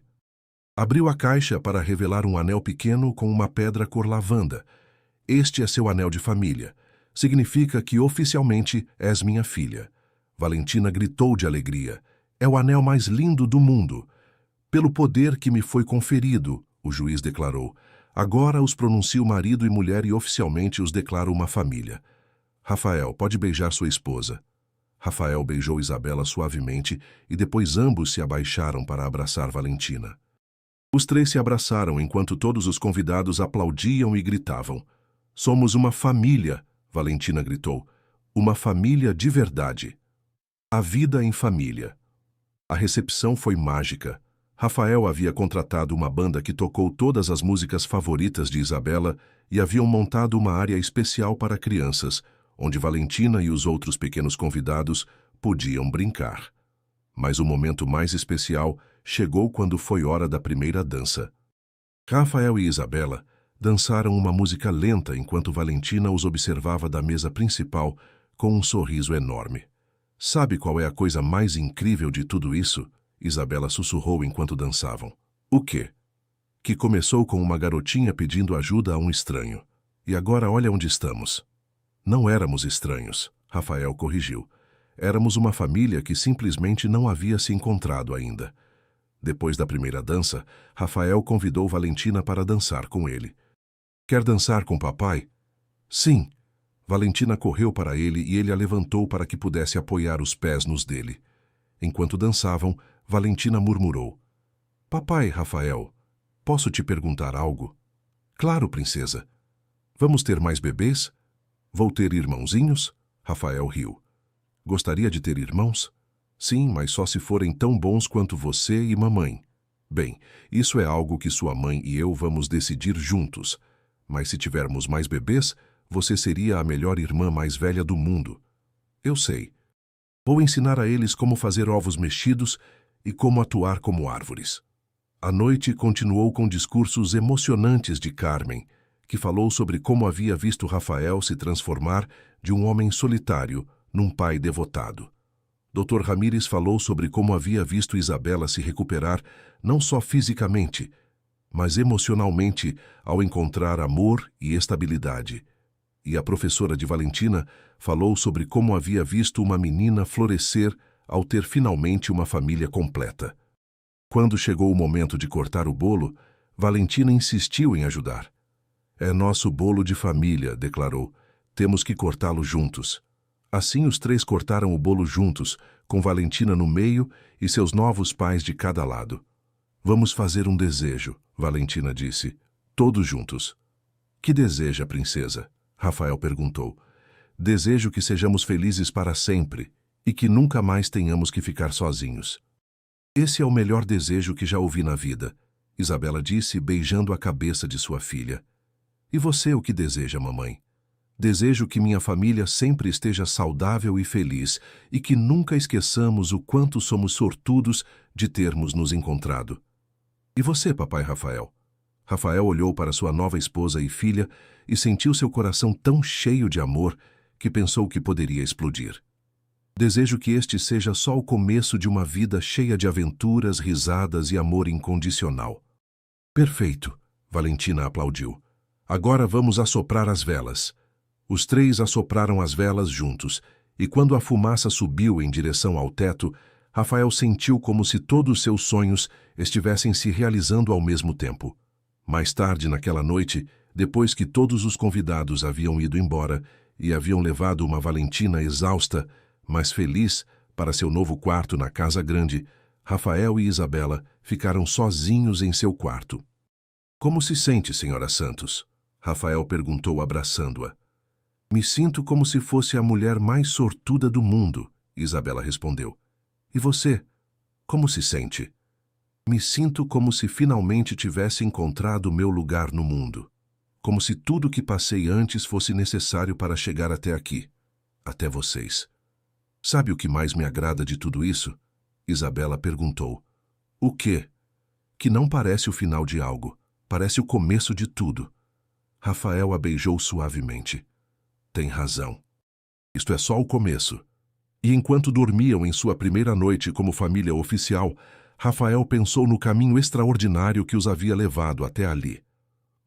Abriu a caixa para revelar um anel pequeno com uma pedra cor lavanda. Este é seu anel de família. Significa que oficialmente és minha filha. Valentina gritou de alegria. É o anel mais lindo do mundo. Pelo poder que me foi conferido, o juiz declarou. Agora os pronuncio marido e mulher e oficialmente os declaro uma família. Rafael, pode beijar sua esposa. Rafael beijou Isabela suavemente e depois ambos se abaixaram para abraçar Valentina. Os três se abraçaram enquanto todos os convidados aplaudiam e gritavam. Somos uma família, Valentina gritou. Uma família de verdade. A vida em família. A recepção foi mágica. Rafael havia contratado uma banda que tocou todas as músicas favoritas de Isabela e haviam montado uma área especial para crianças, onde Valentina e os outros pequenos convidados podiam brincar. Mas o momento mais especial chegou quando foi hora da primeira dança. Rafael e Isabela dançaram uma música lenta enquanto Valentina os observava da mesa principal com um sorriso enorme. Sabe qual é a coisa mais incrível de tudo isso? Isabela sussurrou enquanto dançavam. O quê? Que começou com uma garotinha pedindo ajuda a um estranho. E agora olha onde estamos. Não éramos estranhos, Rafael corrigiu. Éramos uma família que simplesmente não havia se encontrado ainda. Depois da primeira dança, Rafael convidou Valentina para dançar com ele. Quer dançar com papai? Sim. Valentina correu para ele e ele a levantou para que pudesse apoiar os pés nos dele. Enquanto dançavam, Valentina murmurou. Papai, Rafael, posso te perguntar algo? Claro, princesa. Vamos ter mais bebês? Vou ter irmãozinhos? Rafael riu. Gostaria de ter irmãos? Sim, mas só se forem tão bons quanto você e mamãe. Bem, isso é algo que sua mãe e eu vamos decidir juntos. Mas se tivermos mais bebês, você seria a melhor irmã mais velha do mundo. Eu sei. Vou ensinar a eles como fazer ovos mexidos e como atuar como árvores. A noite continuou com discursos emocionantes de Carmen, que falou sobre como havia visto Rafael se transformar de um homem solitário num pai devotado. Dr. Ramírez falou sobre como havia visto Isabela se recuperar não só fisicamente, mas emocionalmente ao encontrar amor e estabilidade. E a professora de Valentina falou sobre como havia visto uma menina florescer ao ter finalmente uma família completa. Quando chegou o momento de cortar o bolo, Valentina insistiu em ajudar. É nosso bolo de família, declarou. Temos que cortá-lo juntos. Assim os três cortaram o bolo juntos, com Valentina no meio e seus novos pais de cada lado. Vamos fazer um desejo, Valentina disse. Todos juntos. Que deseja, princesa? Rafael perguntou. Desejo que sejamos felizes para sempre e que nunca mais tenhamos que ficar sozinhos. Esse é o melhor desejo que já ouvi na vida, Isabela disse, beijando a cabeça de sua filha. E você o que deseja, mamãe? Desejo que minha família sempre esteja saudável e feliz e que nunca esqueçamos o quanto somos sortudos de termos nos encontrado. E você, papai Rafael? Rafael olhou para sua nova esposa e filha e sentiu seu coração tão cheio de amor que pensou que poderia explodir. Desejo que este seja só o começo de uma vida cheia de aventuras, risadas e amor incondicional. Perfeito, Valentina aplaudiu. Agora vamos assoprar as velas. Os três assopraram as velas juntos, e quando a fumaça subiu em direção ao teto, Rafael sentiu como se todos seus sonhos estivessem se realizando ao mesmo tempo. Mais tarde naquela noite, depois que todos os convidados haviam ido embora e haviam levado uma Valentina exausta, mas feliz, para seu novo quarto na casa grande, Rafael e Isabela ficaram sozinhos em seu quarto. Como se sente, senhora Santos? Rafael perguntou abraçando-a. Me sinto como se fosse a mulher mais sortuda do mundo, Isabela respondeu. E você? Como se sente? Me sinto como se finalmente tivesse encontrado meu lugar no mundo. Como se tudo que passei antes fosse necessário para chegar até aqui. Até vocês. Sabe o que mais me agrada de tudo isso? Isabela perguntou. O quê? Que não parece o final de algo. Parece o começo de tudo. Rafael a beijou suavemente. Tem razão. Isto é só o começo. E enquanto dormiam em sua primeira noite como família oficial, Rafael pensou no caminho extraordinário que os havia levado até ali.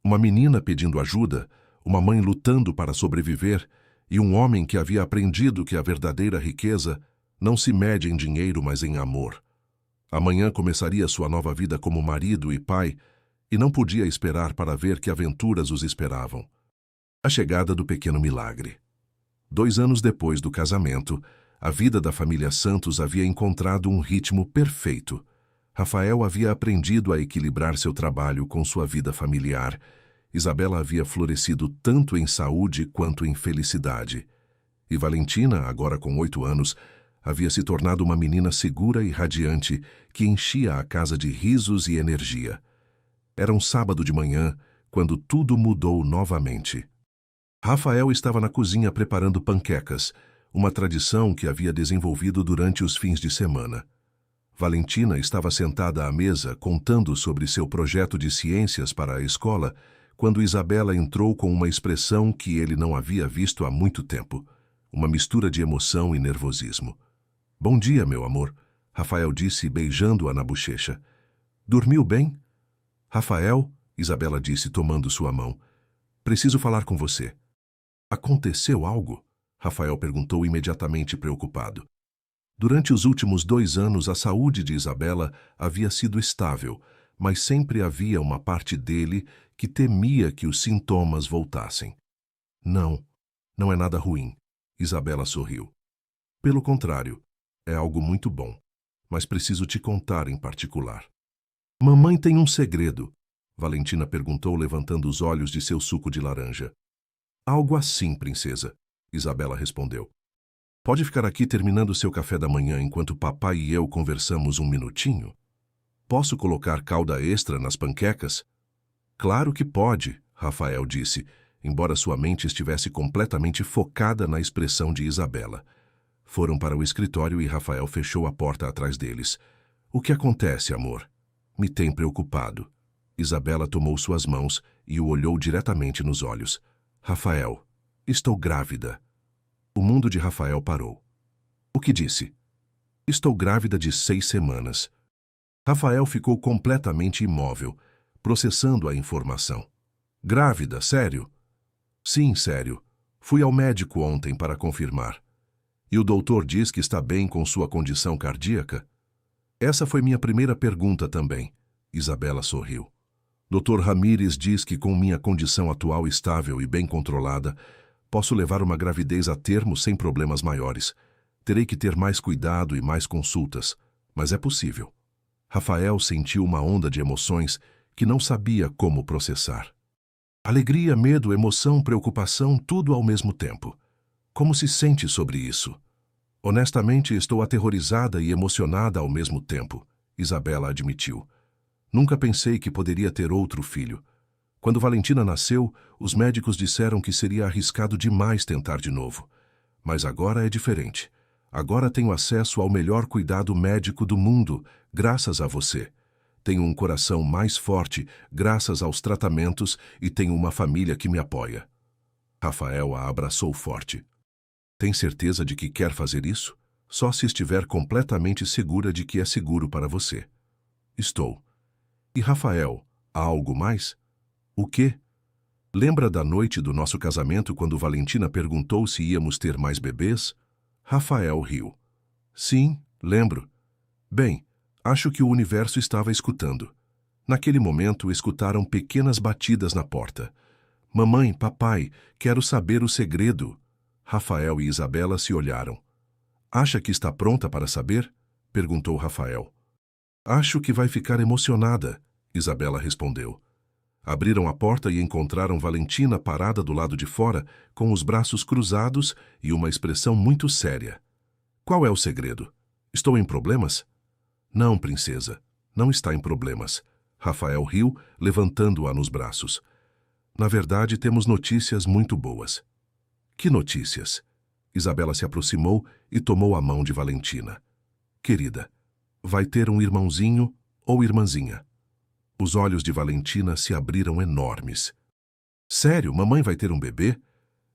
Uma menina pedindo ajuda, uma mãe lutando para sobreviver e um homem que havia aprendido que a verdadeira riqueza não se mede em dinheiro, mas em amor. Amanhã começaria sua nova vida como marido e pai e não podia esperar para ver que aventuras os esperavam. A chegada do pequeno milagre. 2 anos depois do casamento, a vida da família Santos havia encontrado um ritmo perfeito. Rafael havia aprendido a equilibrar seu trabalho com sua vida familiar. Isabela havia florescido tanto em saúde quanto em felicidade. E Valentina, agora com 8 anos, havia se tornado uma menina segura e radiante que enchia a casa de risos e energia. Era um sábado de manhã, quando tudo mudou novamente. Rafael estava na cozinha preparando panquecas, uma tradição que havia desenvolvido durante os fins de semana. Valentina estava sentada à mesa contando sobre seu projeto de ciências para a escola, quando Isabela entrou com uma expressão que ele não havia visto há muito tempo, uma mistura de emoção e nervosismo. Bom dia, meu amor, Rafael disse, beijando-a na bochecha. Dormiu bem? Rafael, Isabela disse, tomando sua mão. Preciso falar com você. Aconteceu algo? Rafael perguntou imediatamente preocupado. Durante os últimos 2 anos, a saúde de Isabela havia sido estável, mas sempre havia uma parte dele que temia que os sintomas voltassem. Não, não é nada ruim, Isabela sorriu. Pelo contrário, é algo muito bom, mas preciso te contar em particular. Mamãe tem um segredo, Valentina perguntou levantando os olhos de seu suco de laranja. Algo assim, princesa, Isabela respondeu. Pode ficar aqui terminando seu café da manhã enquanto papai e eu conversamos um minutinho? Posso colocar calda extra nas panquecas? Claro que pode, Rafael disse, embora sua mente estivesse completamente focada na expressão de Isabela. Foram para o escritório e Rafael fechou a porta atrás deles. O que acontece, amor? Me tem preocupado. Isabela tomou suas mãos e o olhou diretamente nos olhos. Rafael, estou grávida. O mundo de Rafael parou. O que disse? Estou grávida de 6 semanas. Rafael ficou completamente imóvel, processando a informação. Grávida, sério? Sim, sério. Fui ao médico ontem para confirmar. E o doutor diz que está bem com sua condição cardíaca? Essa foi minha primeira pergunta também. Isabela sorriu. Dr. Ramírez diz que com minha condição atual estável e bem controlada, posso levar uma gravidez a termo sem problemas maiores. Terei que ter mais cuidado e mais consultas, mas é possível. Rafael sentiu uma onda de emoções que não sabia como processar. Alegria, medo, emoção, preocupação, tudo ao mesmo tempo. Como se sente sobre isso? Honestamente, estou aterrorizada e emocionada ao mesmo tempo, Isabela admitiu. Nunca pensei que poderia ter outro filho. Quando Valentina nasceu, os médicos disseram que seria arriscado demais tentar de novo. Mas agora é diferente. Agora tenho acesso ao melhor cuidado médico do mundo, graças a você. Tenho um coração mais forte, graças aos tratamentos, e tenho uma família que me apoia. Rafael a abraçou forte. Tem certeza de que quer fazer isso? Só se estiver completamente segura de que é seguro para você. Estou. E Rafael, há algo mais? O quê? Lembra da noite do nosso casamento quando Valentina perguntou se íamos ter mais bebês? Rafael riu. Sim, lembro. Bem, acho que o universo estava escutando. Naquele momento, escutaram pequenas batidas na porta. Mamãe, papai, quero saber o segredo. Rafael e Isabela se olharam. Acha que está pronta para saber? Perguntou Rafael. Acho que vai ficar emocionada, Isabela respondeu. Abriram a porta e encontraram Valentina parada do lado de fora, com os braços cruzados e uma expressão muito séria. Qual é o segredo? Estou em problemas? Não, princesa, não está em problemas. Rafael riu, levantando-a nos braços. Na verdade, temos notícias muito boas. Que notícias? Isabela se aproximou e tomou a mão de Valentina. Querida, vai ter um irmãozinho ou irmãzinha? Os olhos de Valentina se abriram enormes. Sério, mamãe vai ter um bebê?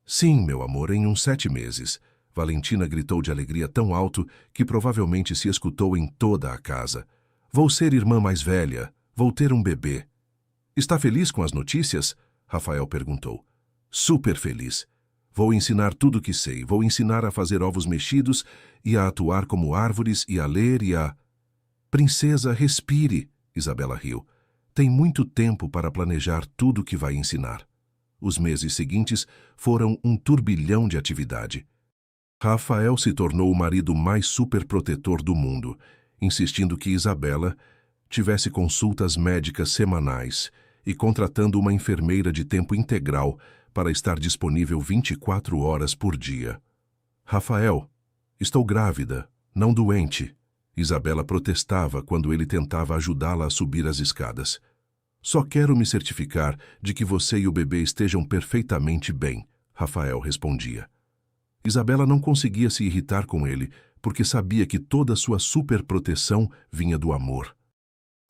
Sim, meu amor, em uns 7 meses. Valentina gritou de alegria tão alto que provavelmente se escutou em toda a casa. Vou ser irmã mais velha. Vou ter um bebê. Está feliz com as notícias? Rafael perguntou. Super feliz. Vou ensinar tudo o que sei. Vou ensinar a fazer ovos mexidos e a atuar como árvores e a ler e a... Princesa, respire, Isabela riu. Tem muito tempo para planejar tudo o que vai ensinar. Os meses seguintes foram um turbilhão de atividade. Rafael se tornou o marido mais superprotetor do mundo, insistindo que Isabela tivesse consultas médicas semanais e contratando uma enfermeira de tempo integral para estar disponível 24 horas por dia. Rafael, estou grávida, não doente. Isabela protestava quando ele tentava ajudá-la a subir as escadas. Só quero me certificar de que você e o bebê estejam perfeitamente bem, Rafael respondia. Isabela não conseguia se irritar com ele, porque sabia que toda sua superproteção vinha do amor.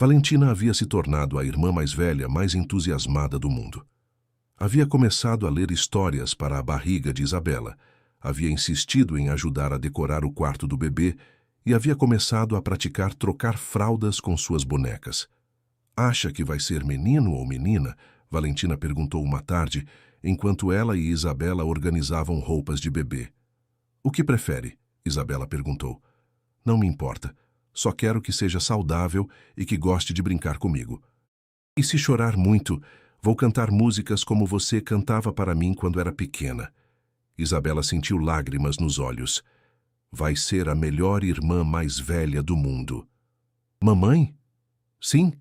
Valentina havia se tornado a irmã mais velha, mais entusiasmada do mundo. Havia começado a ler histórias para a barriga de Isabela, havia insistido em ajudar a decorar o quarto do bebê e havia começado a praticar trocar fraldas com suas bonecas. Acha que vai ser menino ou menina? Valentina perguntou uma tarde, enquanto ela e Isabela organizavam roupas de bebê. O que prefere? Isabela perguntou. Não me importa. Só quero que seja saudável e que goste de brincar comigo. E se chorar muito, vou cantar músicas como você cantava para mim quando era pequena. Isabela sentiu lágrimas nos olhos. Vai ser a melhor irmã mais velha do mundo. Mamãe? Sim?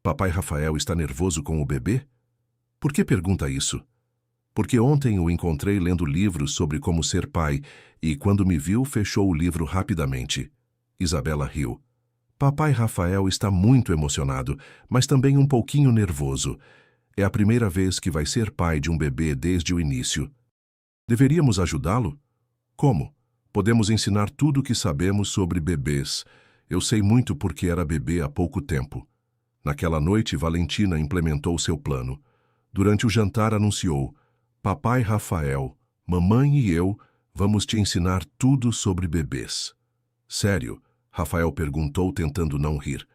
Papai Rafael está nervoso com o bebê? Por que pergunta isso? Porque ontem o encontrei lendo livros sobre como ser pai e, quando me viu, fechou o livro rapidamente. Isabela riu. Papai Rafael está muito emocionado, mas também um pouquinho nervoso. É a primeira vez que vai ser pai de um bebê desde o início. Deveríamos ajudá-lo? Como? Podemos ensinar tudo o que sabemos sobre bebês. Eu sei muito porque era bebê há pouco tempo. Naquela noite, Valentina implementou seu plano. Durante o jantar, anunciou: Papai Rafael, mamãe e eu vamos te ensinar tudo sobre bebês. Sério? Rafael perguntou, tentando não rir.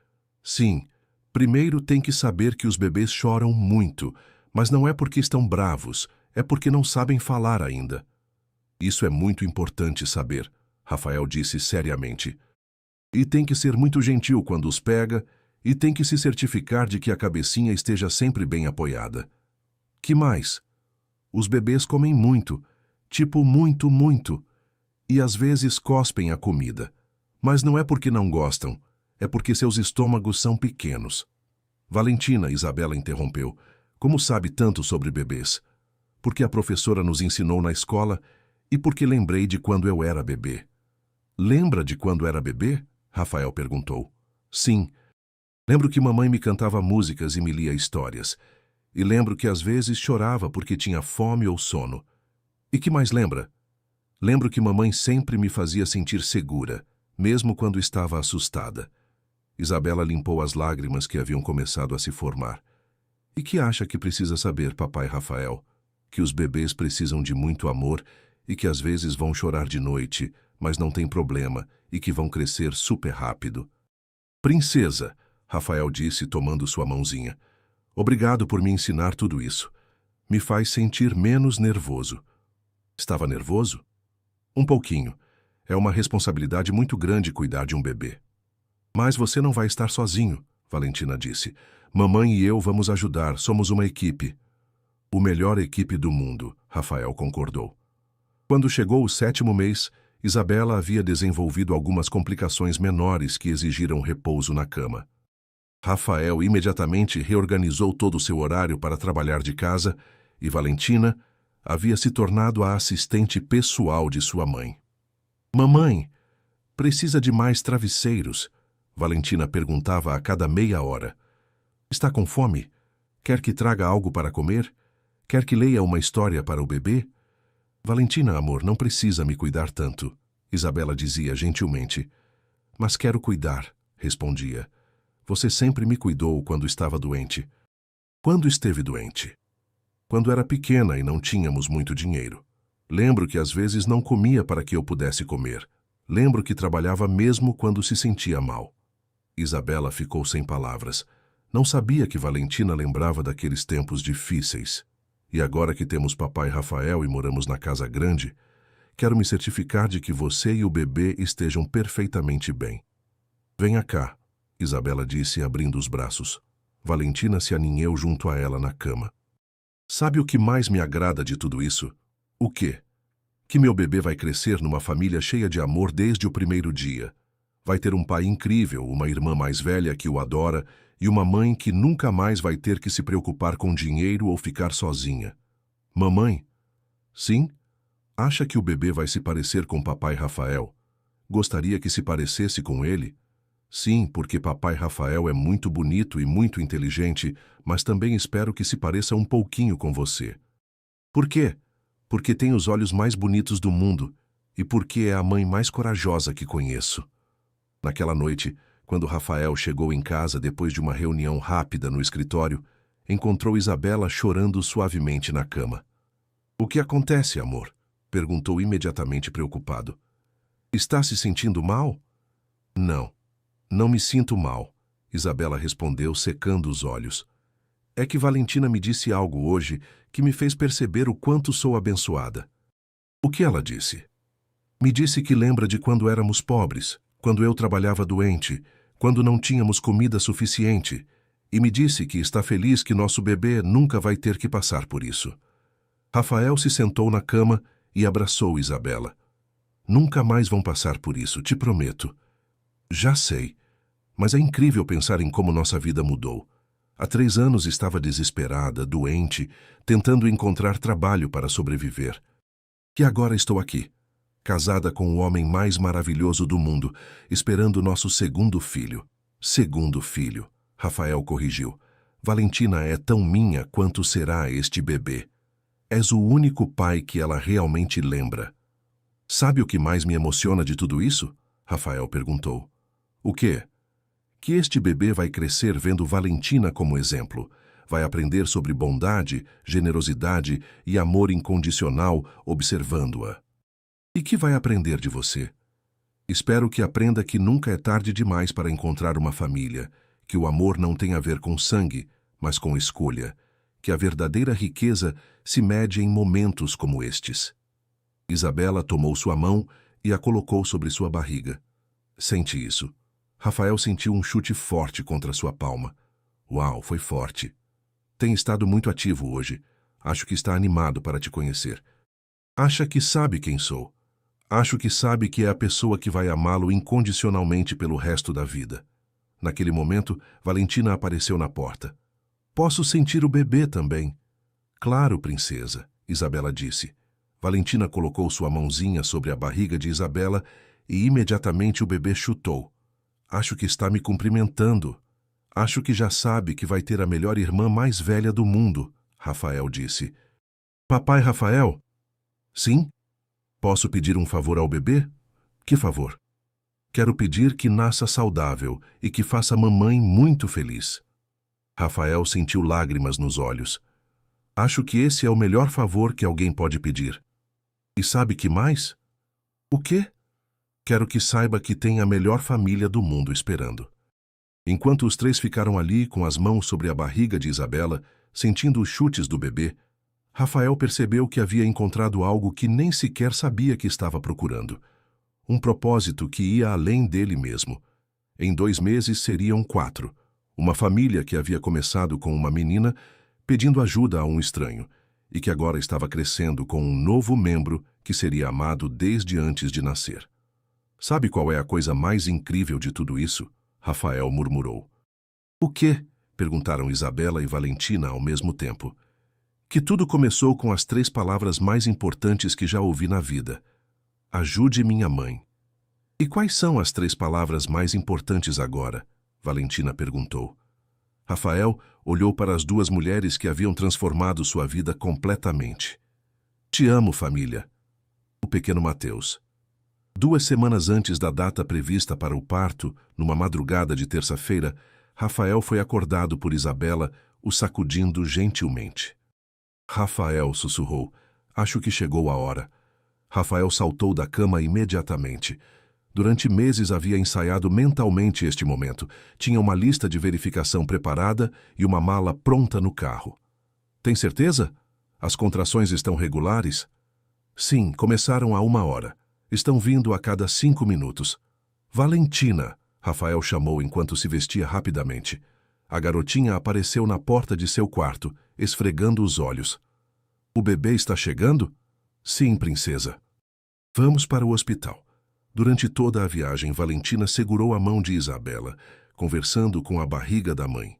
Sim, primeiro tem que saber que os bebês choram muito, mas não é porque estão bravos, é porque não sabem falar ainda. Isso é muito importante saber, Rafael disse seriamente. E tem que ser muito gentil quando os pega, e tem que se certificar de que a cabecinha esteja sempre bem apoiada. Que mais? Os bebês comem muito, tipo muito, muito, e às vezes cospem a comida. Mas não é porque não gostam, é porque seus estômagos são pequenos. Valentina, Isabela interrompeu. Como sabe tanto sobre bebês? Porque a professora nos ensinou na escola e porque lembrei de quando eu era bebê. Lembra de quando era bebê? Rafael perguntou. Sim. Lembro que mamãe me cantava músicas e me lia histórias. E lembro que às vezes chorava porque tinha fome ou sono. E que mais lembra? Lembro que mamãe sempre me fazia sentir segura, mesmo quando estava assustada. Isabela limpou as lágrimas que haviam começado a se formar. E que acha que precisa saber, papai Rafael? Que os bebês precisam de muito amor e que às vezes vão chorar de noite, mas não tem problema, e que vão crescer super rápido. Princesa, Rafael disse tomando sua mãozinha. Obrigado por me ensinar tudo isso. Me faz sentir menos nervoso. Estava nervoso? Um pouquinho. É uma responsabilidade muito grande cuidar de um bebê. Mas você não vai estar sozinho, Valentina disse. Mamãe e eu vamos ajudar, somos uma equipe. O melhor equipe do mundo, Rafael concordou. Quando chegou o 7º mês, Isabela havia desenvolvido algumas complicações menores que exigiram repouso na cama. Rafael imediatamente reorganizou todo o seu horário para trabalhar de casa e Valentina havia se tornado a assistente pessoal de sua mãe. Mamãe, precisa de mais travesseiros? Valentina perguntava a cada meia hora. Está com fome? Quer que traga algo para comer? Quer que leia uma história para o bebê? Valentina, amor, não precisa me cuidar tanto, Isabela dizia gentilmente. Mas quero cuidar, respondia. Você sempre me cuidou quando estava doente. Quando esteve doente? Quando era pequena e não tínhamos muito dinheiro. Lembro que às vezes não comia para que eu pudesse comer. Lembro que trabalhava mesmo quando se sentia mal. Isabela ficou sem palavras. Não sabia que Valentina lembrava daqueles tempos difíceis. E agora que temos papai Rafael e moramos na casa grande, quero me certificar de que você e o bebê estejam perfeitamente bem. Venha cá, Isabela disse abrindo os braços. Valentina se aninhou junto a ela na cama. Sabe o que mais me agrada de tudo isso? O quê? Que meu bebê vai crescer numa família cheia de amor desde o primeiro dia. Vai ter um pai incrível, uma irmã mais velha que o adora e uma mãe que nunca mais vai ter que se preocupar com dinheiro ou ficar sozinha. Mamãe? Sim? Acha que o bebê vai se parecer com papai Rafael? Gostaria que se parecesse com ele? Sim, porque papai Rafael é muito bonito e muito inteligente, mas também espero que se pareça um pouquinho com você. Por quê? Porque tem os olhos mais bonitos do mundo e porque é a mãe mais corajosa que conheço. Naquela noite, quando Rafael chegou em casa depois de uma reunião rápida no escritório, encontrou Isabela chorando suavemente na cama. O que acontece, amor? Perguntou imediatamente preocupado. Está se sentindo mal? Não, não me sinto mal, Isabela respondeu secando os olhos. É que Valentina me disse algo hoje que me fez perceber o quanto sou abençoada. O que ela disse? Me disse que lembra de quando éramos pobres, quando eu trabalhava doente, quando não tínhamos comida suficiente, e me disse que está feliz que nosso bebê nunca vai ter que passar por isso. Rafael se sentou na cama e abraçou Isabela. Nunca mais vão passar por isso, te prometo. Já sei, mas é incrível pensar em como nossa vida mudou. Há 3 anos estava desesperada, doente, tentando encontrar trabalho para sobreviver. E agora estou aqui, casada com o homem mais maravilhoso do mundo, esperando nosso segundo filho. Segundo filho, Rafael corrigiu. Valentina é tão minha quanto será este bebê. És o único pai que ela realmente lembra. Sabe o que mais me emociona de tudo isso? Rafael perguntou. O quê? Que este bebê vai crescer vendo Valentina como exemplo. Vai aprender sobre bondade, generosidade e amor incondicional observando-a. E que vai aprender de você? Espero que aprenda que nunca é tarde demais para encontrar uma família, que o amor não tem a ver com sangue, mas com escolha, que a verdadeira riqueza se mede em momentos como estes. Isabela tomou sua mão e a colocou sobre sua barriga. Sente isso. Rafael sentiu um chute forte contra sua palma. Uau, foi forte. Tem estado muito ativo hoje. Acho que está animado para te conhecer. Acha que sabe quem sou. Acho que sabe que é a pessoa que vai amá-lo incondicionalmente pelo resto da vida. Naquele momento, Valentina apareceu na porta. Posso sentir o bebê também. Claro, princesa, Isabela disse. Valentina colocou sua mãozinha sobre a barriga de Isabela e imediatamente o bebê chutou. Acho que está me cumprimentando. Acho que já sabe que vai ter a melhor irmã mais velha do mundo, Rafael disse. Papai Rafael? Sim? Posso pedir um favor ao bebê? Que favor? Quero pedir que nasça saudável e que faça mamãe muito feliz. Rafael sentiu lágrimas nos olhos. Acho que esse é o melhor favor que alguém pode pedir. E sabe que mais? O quê? Quero que saiba que tem a melhor família do mundo esperando. Enquanto os três ficaram ali com as mãos sobre a barriga de Isabela, sentindo os chutes do bebê, Rafael percebeu que havia encontrado algo que nem sequer sabia que estava procurando. Um propósito que ia além dele mesmo. Em 2 meses seriam 4. Uma família que havia começado com uma menina pedindo ajuda a um estranho e que agora estava crescendo com um novo membro que seria amado desde antes de nascer. Sabe qual é a coisa mais incrível de tudo isso? Rafael murmurou. O quê? Perguntaram Isabela e Valentina ao mesmo tempo. Que tudo começou com as 3 palavras mais importantes que já ouvi na vida. Ajude minha mãe. E quais são as 3 palavras mais importantes agora? Valentina perguntou. Rafael olhou para as 2 mulheres que haviam transformado sua vida completamente. Te amo, família. O pequeno Mateus. 2 semanas antes da data prevista para o parto, numa madrugada de terça-feira, Rafael foi acordado por Isabela, o sacudindo gentilmente. Rafael sussurrou. Acho que chegou a hora. Rafael saltou da cama imediatamente. Durante meses havia ensaiado mentalmente este momento. Tinha uma lista de verificação preparada e uma mala pronta no carro. Tem certeza? As contrações estão regulares? Sim, começaram há 1 hora. Estão vindo a cada 5 minutos. Valentina, Rafael chamou enquanto se vestia rapidamente. A garotinha apareceu na porta de seu quarto, esfregando os olhos. O bebê está chegando? Sim, princesa. Vamos para o hospital. Durante toda a viagem, Valentina segurou a mão de Isabela, conversando com a barriga da mãe.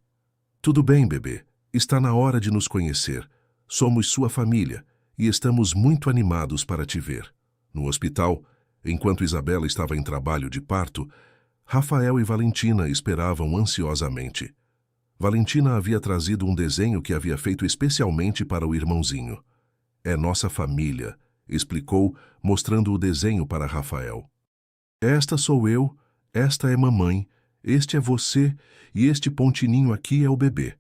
Tudo bem, bebê. Está na hora de nos conhecer. Somos sua família e estamos muito animados para te ver. No hospital, enquanto Isabela estava em trabalho de parto, Rafael e Valentina esperavam ansiosamente. Valentina havia trazido um desenho que havia feito especialmente para o irmãozinho. É nossa família, explicou, mostrando o desenho para Rafael. Esta sou eu, esta é mamãe, este é você e este pontininho aqui é o bebê.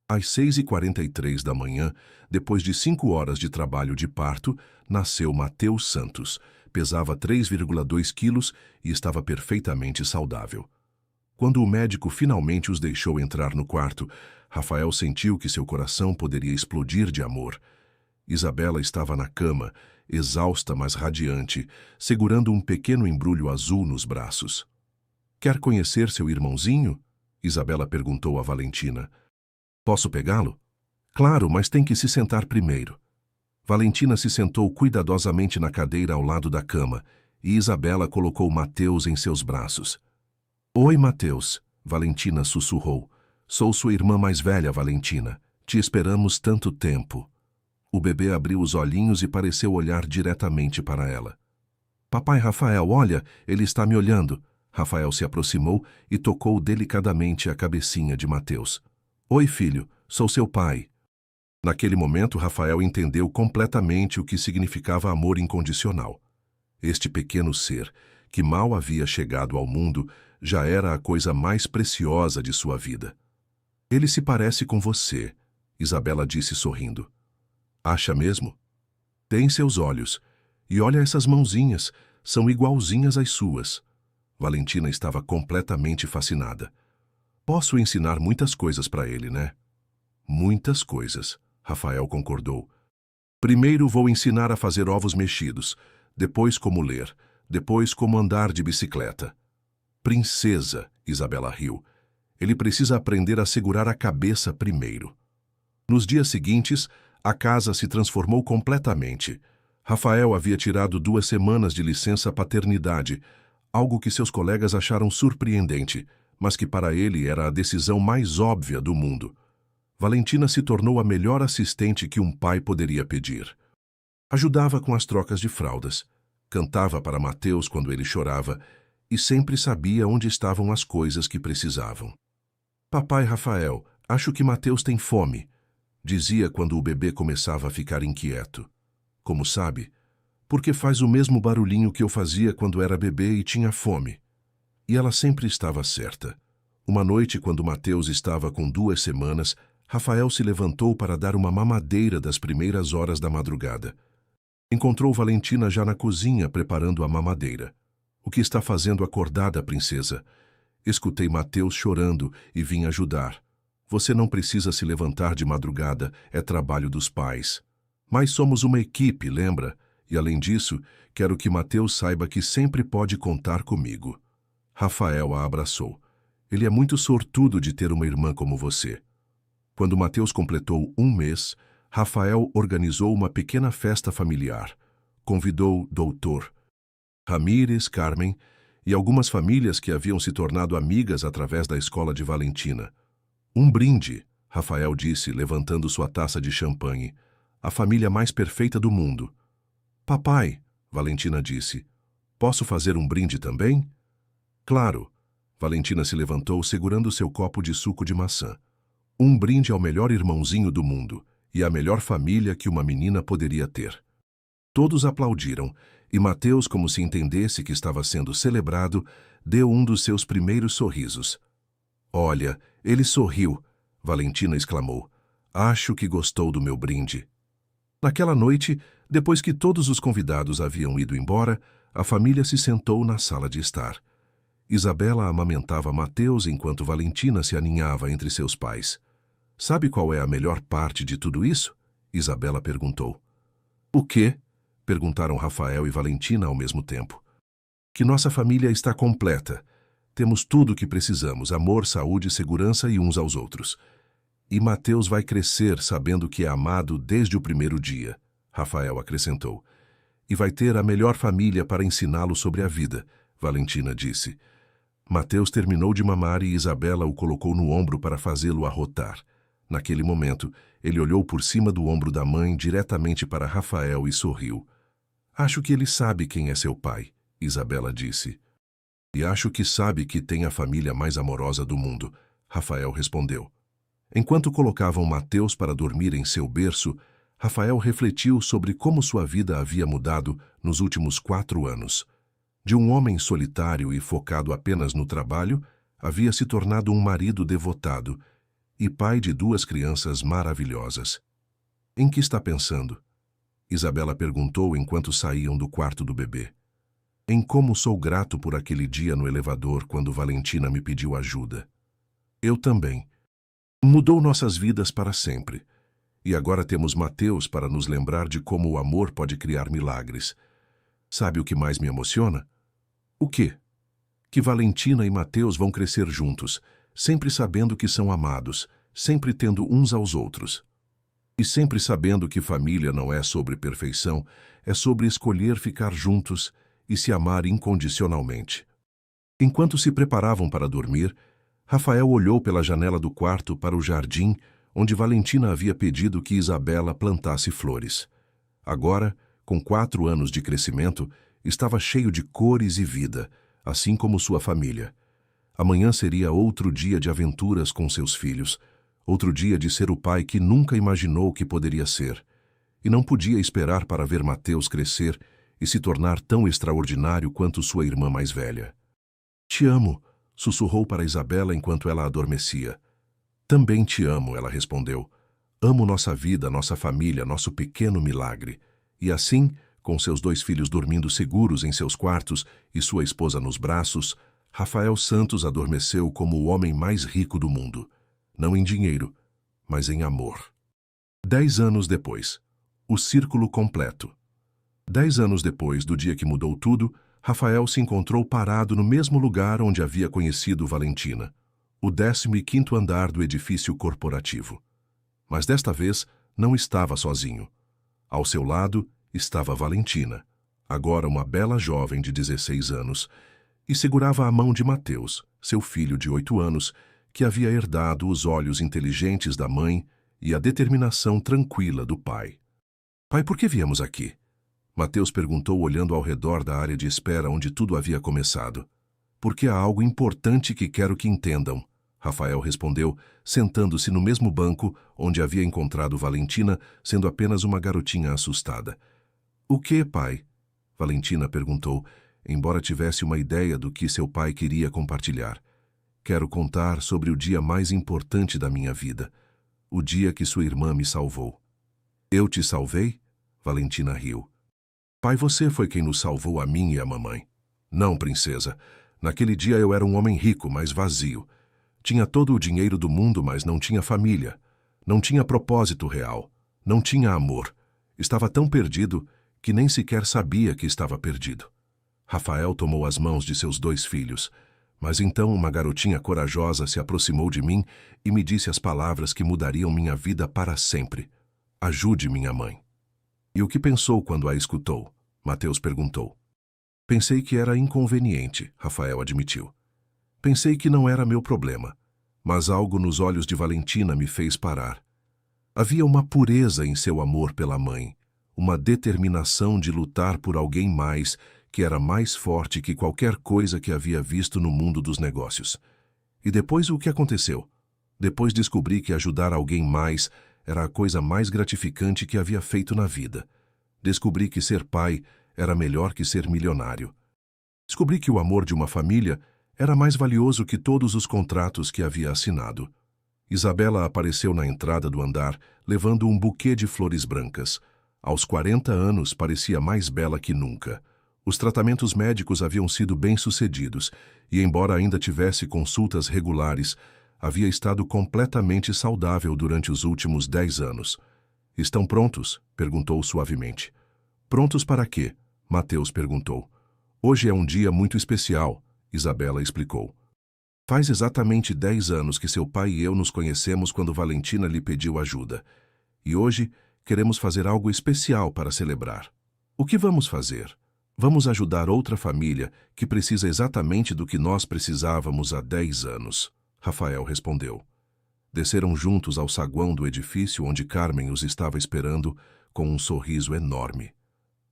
Às 6h43 da manhã, depois de 5 horas de trabalho de parto, nasceu Mateus Santos. Pesava 3,2 quilos e estava perfeitamente saudável. Quando o médico finalmente os deixou entrar no quarto, Rafael sentiu que seu coração poderia explodir de amor. Isabela estava na cama, exausta mas radiante, segurando um pequeno embrulho azul nos braços. Quer conhecer seu irmãozinho? Isabela perguntou a Valentina. Posso pegá-lo? Claro, mas tem que se sentar primeiro. Valentina se sentou cuidadosamente na cadeira ao lado da cama e Isabela colocou Mateus em seus braços. Oi, Mateus, Valentina sussurrou. Sou sua irmã mais velha, Valentina. Te esperamos tanto tempo. O bebê abriu os olhinhos e pareceu olhar diretamente para ela. Papai Rafael, olha, ele está me olhando. Rafael se aproximou e tocou delicadamente a cabecinha de Mateus. Oi, filho, sou seu pai. Naquele momento, Rafael entendeu completamente o que significava amor incondicional. Este pequeno ser, que mal havia chegado ao mundo, já era a coisa mais preciosa de sua vida. Ele se parece com você, Isabela disse sorrindo. Acha mesmo? Tem seus olhos. E olha essas mãozinhas, são igualzinhas às suas. Valentina estava completamente fascinada. Posso ensinar muitas coisas para ele, né? Muitas coisas, Rafael concordou. Primeiro vou ensinar a fazer ovos mexidos, depois como ler, depois como andar de bicicleta. Princesa, Isabela riu. Ele precisa aprender a segurar a cabeça primeiro. Nos dias seguintes, a casa se transformou completamente. Rafael havia tirado 2 semanas de licença paternidade, algo que seus colegas acharam surpreendente, mas que para ele era a decisão mais óbvia do mundo. Valentina se tornou a melhor assistente que um pai poderia pedir. Ajudava com as trocas de fraldas, cantava para Mateus quando ele chorava e sempre sabia onde estavam as coisas que precisavam. Papai Rafael, acho que Mateus tem fome, dizia quando o bebê começava a ficar inquieto. Como sabe? Porque faz o mesmo barulhinho que eu fazia quando era bebê e tinha fome. E ela sempre estava certa. Uma noite, quando Mateus estava com 2 semanas, Rafael se levantou para dar uma mamadeira das primeiras horas da madrugada. Encontrou Valentina já na cozinha preparando a mamadeira. O que está fazendo acordada, princesa? Escutei Mateus chorando e vim ajudar. Você não precisa se levantar de madrugada, é trabalho dos pais. Mas somos uma equipe, lembra? E além disso, quero que Mateus saiba que sempre pode contar comigo. Rafael a abraçou. Ele é muito sortudo de ter uma irmã como você. Quando Mateus completou 1 mês, Rafael organizou uma pequena festa familiar. Convidou Doutor Ramírez, Carmen e algumas famílias que haviam se tornado amigas através da escola de Valentina. Um brinde, Rafael disse, levantando sua taça de champanhe. A família mais perfeita do mundo. Papai, Valentina disse, posso fazer um brinde também? Claro. Valentina se levantou segurando seu copo de suco de maçã. Um brinde ao melhor irmãozinho do mundo e à melhor família que uma menina poderia ter. Todos aplaudiram, e Mateus, como se entendesse que estava sendo celebrado, deu um dos seus primeiros sorrisos. Olha, ele sorriu, Valentina exclamou. Acho que gostou do meu brinde. Naquela noite, depois que todos os convidados haviam ido embora, a família se sentou na sala de estar. Isabela amamentava Mateus enquanto Valentina se aninhava entre seus pais. Sabe qual é a melhor parte de tudo isso? Isabela perguntou. O quê? Perguntaram Rafael e Valentina ao mesmo tempo. Que nossa família está completa. Temos tudo o que precisamos, amor, saúde, segurança e uns aos outros. E Mateus vai crescer sabendo que é amado desde o primeiro dia, Rafael acrescentou. E vai ter a melhor família para ensiná-lo sobre a vida, Valentina disse. Mateus terminou de mamar e Isabela o colocou no ombro para fazê-lo arrotar. Naquele momento, ele olhou por cima do ombro da mãe diretamente para Rafael e sorriu. Acho que ele sabe quem é seu pai, Isabela disse. E acho que sabe que tem a família mais amorosa do mundo, Rafael respondeu. Enquanto colocavam Mateus para dormir em seu berço, Rafael refletiu sobre como sua vida havia mudado nos últimos 4 anos. De um homem solitário e focado apenas no trabalho, havia se tornado um marido devotado e pai de 2 crianças maravilhosas. Em que está pensando? Isabela perguntou enquanto saíam do quarto do bebê. Em como sou grato por aquele dia no elevador quando Valentina me pediu ajuda. Eu também. Mudou nossas vidas para sempre. E agora temos Mateus para nos lembrar de como o amor pode criar milagres. Sabe o que mais me emociona? O quê? Que Valentina e Mateus vão crescer juntos, sempre sabendo que são amados, sempre tendo uns aos outros. E sempre sabendo que família não é sobre perfeição, é sobre escolher ficar juntos e se amar incondicionalmente. Enquanto se preparavam para dormir, Rafael olhou pela janela do quarto para o jardim onde Valentina havia pedido que Isabela plantasse flores. Agora, com 4 anos de crescimento, estava cheio de cores e vida, assim como sua família. Amanhã seria outro dia de aventuras com seus filhos, outro dia de ser o pai que nunca imaginou que poderia ser, e não podia esperar para ver Mateus crescer e se tornar tão extraordinário quanto sua irmã mais velha. Te amo, sussurrou para Isabela enquanto ela adormecia. Também te amo, ela respondeu. Amo nossa vida, nossa família, nosso pequeno milagre. E assim, com seus 2 filhos dormindo seguros em seus quartos e sua esposa nos braços, Rafael Santos adormeceu como o homem mais rico do mundo. Não em dinheiro, mas em amor. 10 anos depois. O círculo completo. 10 anos depois do dia que mudou tudo, Rafael se encontrou parado no mesmo lugar onde havia conhecido Valentina, o 15º andar do edifício corporativo. Mas desta vez não estava sozinho. Ao seu lado estava Valentina, agora uma bela jovem de 16 anos, e segurava a mão de Mateus, seu filho de 8 anos, que havia herdado os olhos inteligentes da mãe e a determinação tranquila do pai. Pai, por que viemos aqui? Mateus perguntou olhando ao redor da área de espera onde tudo havia começado. Porque há algo importante que quero que entendam, Rafael respondeu, sentando-se no mesmo banco onde havia encontrado Valentina, sendo apenas uma garotinha assustada. O que, pai? Valentina perguntou, embora tivesse uma ideia do que seu pai queria compartilhar. Quero contar sobre o dia mais importante da minha vida, o dia que sua irmã me salvou. Eu te salvei? Valentina riu. Pai, você foi quem nos salvou a mim e a mamãe. Não, princesa. Naquele dia eu era um homem rico, mas vazio. Tinha todo o dinheiro do mundo, mas não tinha família. Não tinha propósito real. Não tinha amor. Estava tão perdido que nem sequer sabia que estava perdido. Rafael tomou as mãos de seus 2 filhos. Mas então uma garotinha corajosa se aproximou de mim e me disse as palavras que mudariam minha vida para sempre. Ajude minha mãe. E o que pensou quando a escutou? Mateus perguntou. Pensei que era inconveniente, Rafael admitiu. Pensei que não era meu problema, mas algo nos olhos de Valentina me fez parar. Havia uma pureza em seu amor pela mãe, uma determinação de lutar por alguém mais que era mais forte que qualquer coisa que havia visto no mundo dos negócios. E depois o que aconteceu? Depois descobri que ajudar alguém mais era a coisa mais gratificante que havia feito na vida. Descobri que ser pai era melhor que ser milionário. Descobri que o amor de uma família era mais valioso que todos os contratos que havia assinado. Isabela apareceu na entrada do andar, levando um buquê de flores brancas. Aos 40 anos, parecia mais bela que nunca. Os tratamentos médicos haviam sido bem-sucedidos e, embora ainda tivesse consultas regulares, havia estado completamente saudável durante os últimos 10 anos. Estão prontos? Perguntou suavemente. Prontos para quê? Mateus perguntou. Hoje é um dia muito especial, Isabela explicou. Faz exatamente 10 anos que seu pai e eu nos conhecemos quando Valentina lhe pediu ajuda. E hoje queremos fazer algo especial para celebrar. O que vamos fazer? Vamos ajudar outra família que precisa exatamente do que nós precisávamos há 10 anos, Rafael respondeu. Desceram juntos ao saguão do edifício onde Carmen os estava esperando com um sorriso enorme.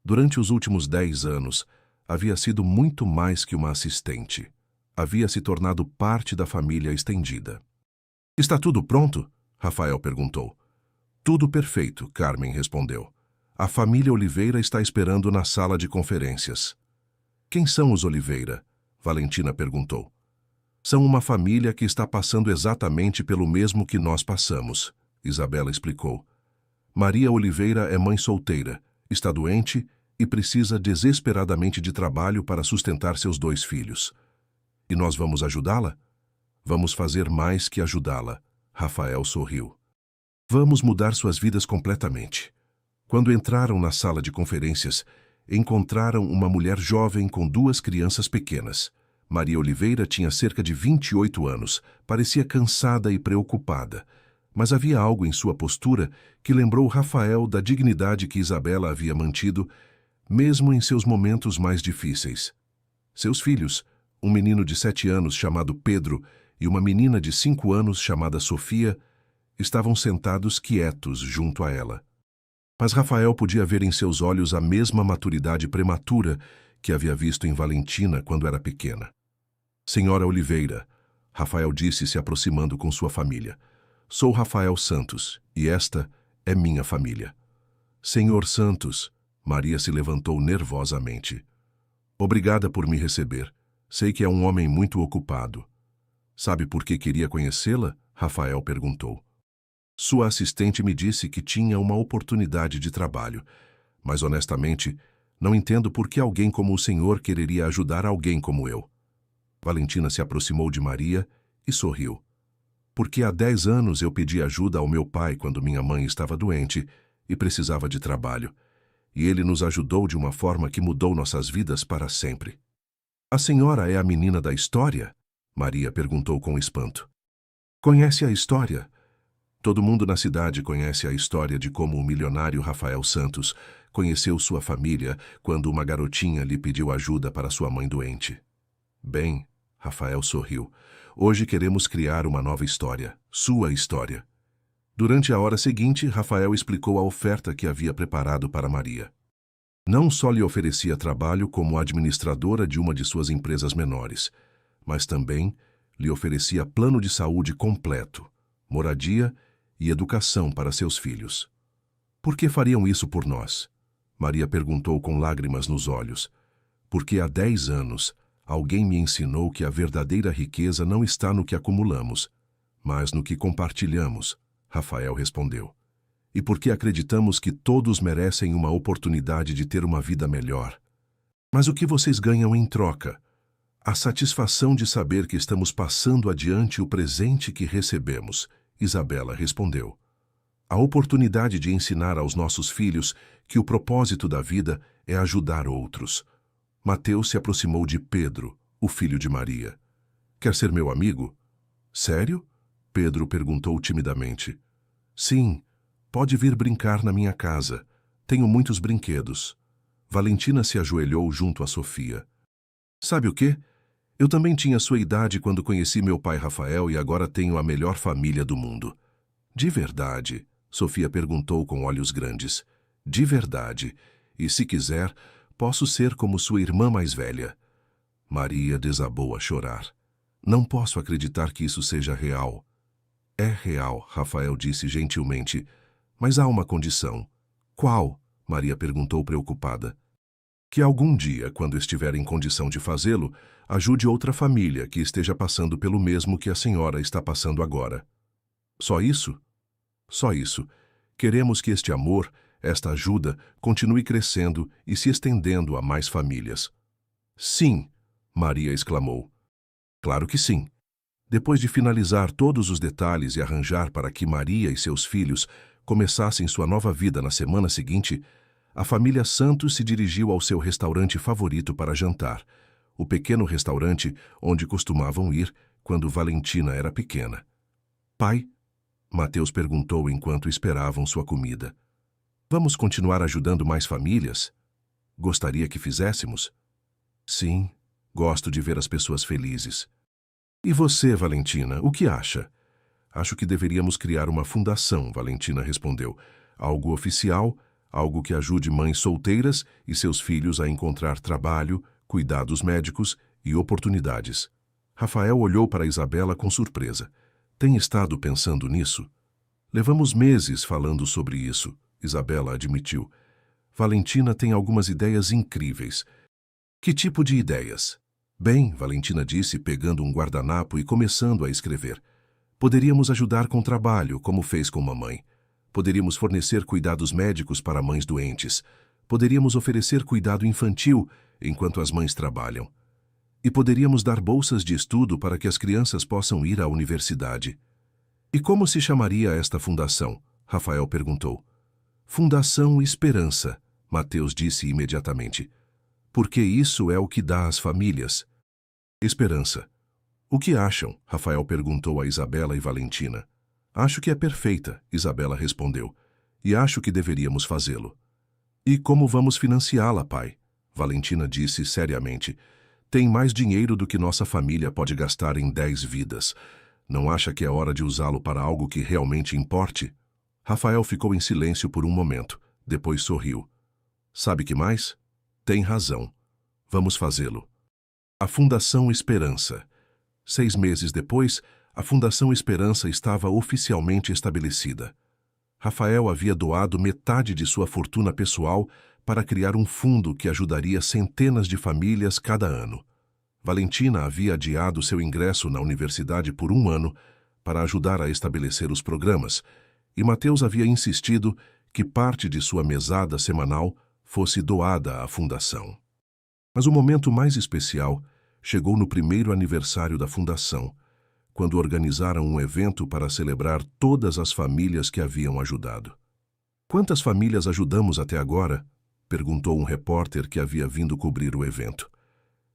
Durante os últimos 10 anos, havia sido muito mais que uma assistente. Havia se tornado parte da família estendida. Está tudo pronto? Rafael perguntou. Tudo perfeito, Carmen respondeu. A família Oliveira está esperando na sala de conferências. Quem são os Oliveira? Valentina perguntou. São uma família que está passando exatamente pelo mesmo que nós passamos, Isabela explicou. Maria Oliveira é mãe solteira, está doente e precisa desesperadamente de trabalho para sustentar seus 2 filhos. E nós vamos ajudá-la? Vamos fazer mais que ajudá-la, Rafael sorriu. Vamos mudar suas vidas completamente. Quando entraram na sala de conferências, encontraram uma mulher jovem com 2 crianças pequenas. Maria Oliveira tinha cerca de 28 anos, parecia cansada e preocupada, mas havia algo em sua postura que lembrou Rafael da dignidade que Isabela havia mantido, mesmo em seus momentos mais difíceis. Seus filhos, um menino de 7 anos chamado Pedro e uma menina de 5 anos chamada Sofia, estavam sentados quietos junto a ela. Mas Rafael podia ver em seus olhos a mesma maturidade prematura que havia visto em Valentina quando era pequena. Senhora Oliveira, Rafael disse se aproximando com sua família. Sou Rafael Santos e esta é minha família. Senhor Santos, Maria se levantou nervosamente. Obrigada por me receber. Sei que é um homem muito ocupado. Sabe por que queria conhecê-la? Rafael perguntou. Sua assistente me disse que tinha uma oportunidade de trabalho, mas honestamente, não entendo por que alguém como o senhor quereria ajudar alguém como eu. Valentina se aproximou de Maria e sorriu. Porque há 10 anos eu pedi ajuda ao meu pai quando minha mãe estava doente e precisava de trabalho, e ele nos ajudou de uma forma que mudou nossas vidas para sempre. A senhora é a menina da história? Maria perguntou com espanto. Conhece a história? Todo mundo na cidade conhece a história de como o milionário Rafael Santos conheceu sua família quando uma garotinha lhe pediu ajuda para sua mãe doente. Bem, Rafael sorriu. Hoje queremos criar uma nova história, sua história. Durante a hora seguinte, Rafael explicou a oferta que havia preparado para Maria. Não só lhe oferecia trabalho como administradora de uma de suas empresas menores, mas também lhe oferecia plano de saúde completo, moradia e educação para seus filhos. Por que fariam isso por nós? Maria perguntou com lágrimas nos olhos. Porque há 10 anos, alguém me ensinou que a verdadeira riqueza não está no que acumulamos, mas no que compartilhamos, Rafael respondeu. e porque acreditamos que todos merecem uma oportunidade de ter uma vida melhor. Mas o que vocês ganham em troca? A satisfação de saber que estamos passando adiante o presente que recebemos, Isabela respondeu. A oportunidade de ensinar aos nossos filhos que o propósito da vida é ajudar outros. Mateus se aproximou de Pedro, o filho de Maria. Quer ser meu amigo? Sério? Pedro perguntou timidamente. Sim, pode vir brincar na minha casa. Tenho muitos brinquedos. Valentina se ajoelhou junto a Sofia. Sabe o quê? Eu também tinha sua idade quando conheci meu pai Rafael e agora tenho a melhor família do mundo. De verdade? Sofia perguntou com olhos grandes. De verdade. E se quiser, posso ser como sua irmã mais velha. Maria desabou a chorar. Não posso acreditar que isso seja real. É real, Rafael disse gentilmente. Mas há uma condição. Qual? Maria perguntou preocupada. Que algum dia, quando estiver em condição de fazê-lo, ajude outra família que esteja passando pelo mesmo que a senhora está passando agora. Só isso? Só isso. Queremos que este amor, esta ajuda, continue crescendo e se estendendo a mais famílias. Sim, Maria exclamou. Claro que sim. Depois de finalizar todos os detalhes e arranjar para que Maria e seus filhos começassem sua nova vida na semana seguinte, a família Santos se dirigiu ao seu restaurante favorito para jantar, o pequeno restaurante onde costumavam ir quando Valentina era pequena. Pai? Mateus perguntou enquanto esperavam sua comida. Vamos continuar ajudando mais famílias? Gostaria que fizéssemos? Sim, gosto de ver as pessoas felizes. E você, Valentina, o que acha? Acho que deveríamos criar uma fundação, Valentina respondeu. Algo oficial, algo que ajude mães solteiras e seus filhos a encontrar trabalho, cuidados médicos e oportunidades. Rafael olhou para Isabela com surpresa. Tem estado pensando nisso? Levamos meses falando sobre isso, Isabela admitiu. Valentina tem algumas ideias incríveis. Que tipo de ideias? Bem, Valentina disse, pegando um guardanapo e começando a escrever. Poderíamos ajudar com trabalho, como fez com mamãe. Poderíamos fornecer cuidados médicos para mães doentes. Poderíamos oferecer cuidado infantil enquanto as mães trabalham. E poderíamos dar bolsas de estudo para que as crianças possam ir à universidade. E como se chamaria esta fundação? Rafael perguntou. Fundação Esperança, Mateus disse imediatamente. Porque isso é o que dá às famílias. Esperança. O que acham? Rafael perguntou a Isabela e Valentina. Acho que é perfeita, Isabela respondeu. E acho que deveríamos fazê-lo. E como vamos financiá-la, pai? Valentina disse seriamente. Tem mais dinheiro do que nossa família pode gastar em 10 vidas. Não acha que é hora de usá-lo para algo que realmente importe? Rafael ficou em silêncio por um momento. Depois sorriu. Sabe que mais? Tem razão. Vamos fazê-lo. A Fundação Esperança. 6 meses depois, a Fundação Esperança estava oficialmente estabelecida. Rafael havia doado metade de sua fortuna pessoal para criar um fundo que ajudaria centenas de famílias cada ano. Valentina havia adiado seu ingresso na universidade por 1 ano para ajudar a estabelecer os programas, e Mateus havia insistido que parte de sua mesada semanal fosse doada à fundação. Mas o momento mais especial chegou no primeiro aniversário da fundação, quando organizaram um evento para celebrar todas as famílias que haviam ajudado. Quantas famílias ajudamos até agora? Perguntou um repórter que havia vindo cobrir o evento.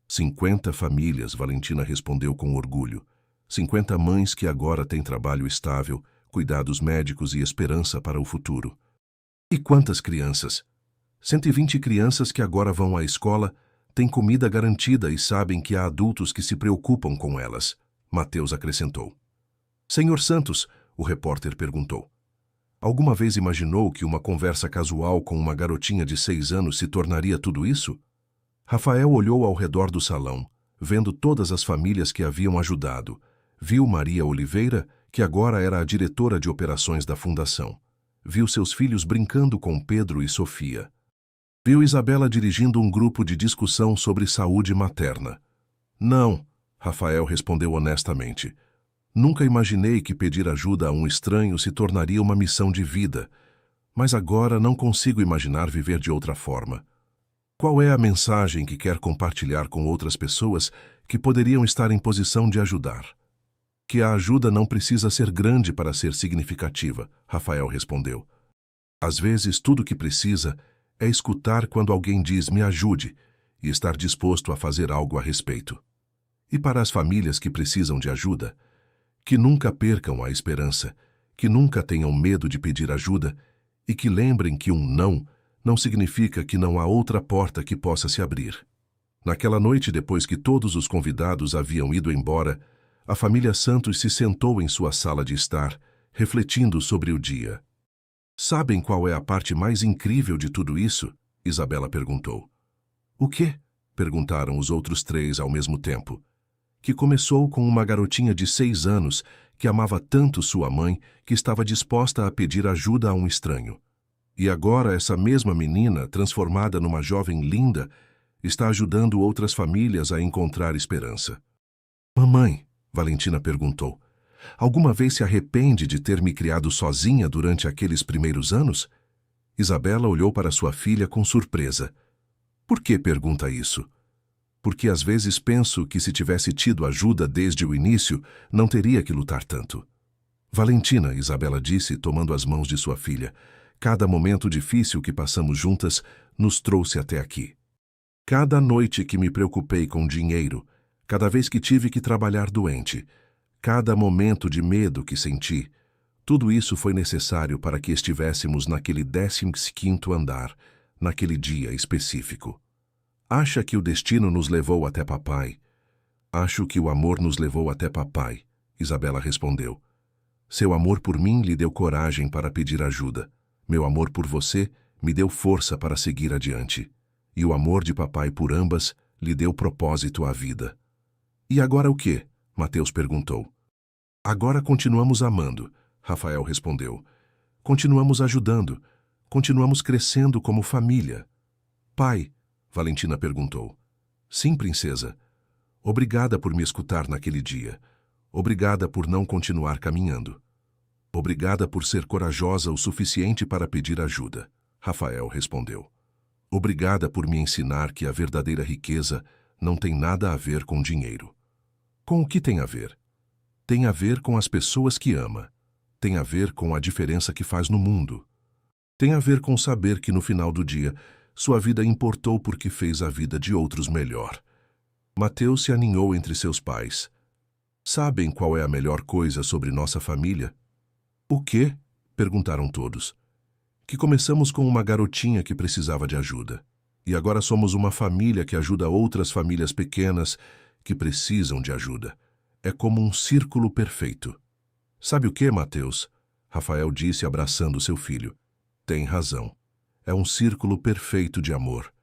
50 famílias, Valentina respondeu com orgulho. 50 mães que agora têm trabalho estável, cuidados médicos e esperança para o futuro. E quantas crianças? 120 crianças que agora vão à escola, têm comida garantida e sabem que há adultos que se preocupam com elas, Mateus acrescentou. Senhor Santos, o repórter perguntou. Alguma vez imaginou que uma conversa casual com uma garotinha de 6 anos se tornaria tudo isso? Rafael olhou ao redor do salão, vendo todas as famílias que haviam ajudado. Viu Maria Oliveira, que agora era a diretora de operações da fundação. Viu seus filhos brincando com Pedro e Sofia. Viu Isabela dirigindo um grupo de discussão sobre saúde materna. Não, Rafael respondeu honestamente. Nunca imaginei que pedir ajuda a um estranho se tornaria uma missão de vida. mas agora não consigo imaginar viver de outra forma. Qual é a mensagem que quer compartilhar com outras pessoas que poderiam estar em posição de ajudar? Que a ajuda não precisa ser grande para ser significativa, Rafael respondeu. Às vezes, tudo o que precisa é escutar quando alguém diz "me ajude" e estar disposto a fazer algo a respeito. E para as famílias que precisam de ajuda, que nunca percam a esperança, que nunca tenham medo de pedir ajuda e que lembrem que um não significa que não há outra porta que possa se abrir. Naquela noite, depois que todos os convidados haviam ido embora, a família Santos se sentou em sua sala de estar, refletindo sobre o dia. Sabem qual é a parte mais incrível de tudo isso? Isabela perguntou. O quê? Perguntaram os outros três ao mesmo tempo. Que começou com uma garotinha de 6 anos que amava tanto sua mãe que estava disposta a pedir ajuda a um estranho. E agora essa mesma menina, transformada numa jovem linda, está ajudando outras famílias a encontrar esperança. Mamãe, Valentina perguntou, alguma vez se arrepende de ter me criado sozinha durante aqueles primeiros anos? Isabela olhou para sua filha com surpresa. Por que pergunta isso? Porque às vezes penso que se tivesse tido ajuda desde o início, não teria que lutar tanto. Valentina, Isabela disse, tomando as mãos de sua filha, cada momento difícil que passamos juntas nos trouxe até aqui. Cada noite que me preocupei com dinheiro, cada vez que tive que trabalhar doente, cada momento de medo que senti, tudo isso foi necessário para que estivéssemos naquele 15º andar, naquele dia específico. Acha que o destino nos levou até papai? Acho que o amor nos levou até papai, Isabela respondeu. Seu amor por mim lhe deu coragem para pedir ajuda. Meu amor por você me deu força para seguir adiante. E o amor de papai por ambas lhe deu propósito à vida. E agora o quê? Mateus perguntou. Agora continuamos amando, Rafael respondeu. Continuamos ajudando. Continuamos crescendo como família. Pai, Valentina perguntou. Sim, princesa. Obrigada por me escutar naquele dia. Obrigada por não continuar caminhando. Obrigada por ser corajosa o suficiente para pedir ajuda, Rafael respondeu. Obrigada por me ensinar que a verdadeira riqueza não tem nada a ver com dinheiro. Com o que tem a ver? Tem a ver com as pessoas que ama. Tem a ver com a diferença que faz no mundo. Tem a ver com saber que no final do dia, sua vida importou porque fez a vida de outros melhor. Mateus se aninhou entre seus pais. Sabem qual é a melhor coisa sobre nossa família? O quê? Perguntaram todos. Que começamos com uma garotinha que precisava de ajuda. E agora somos uma família que ajuda outras famílias pequenas que precisam de ajuda. É como um círculo perfeito. Sabe o que, Mateus? Rafael disse abraçando seu filho. Tem razão. É um círculo perfeito de amor.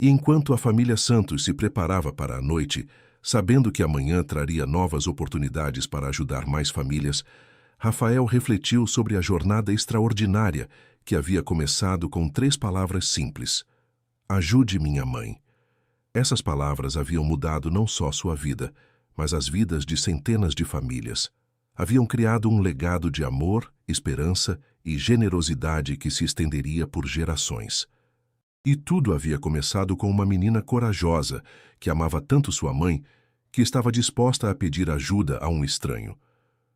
E enquanto a família Santos se preparava para a noite, sabendo que amanhã traria novas oportunidades para ajudar mais famílias, Rafael refletiu sobre a jornada extraordinária que havia começado com 3 palavras simples. Ajude minha mãe. Essas palavras haviam mudado não só sua vida, mas as vidas de centenas de famílias. Haviam criado um legado de amor, esperança e generosidade que se estenderia por gerações. E tudo havia começado com uma menina corajosa, que amava tanto sua mãe, que estava disposta a pedir ajuda a um estranho.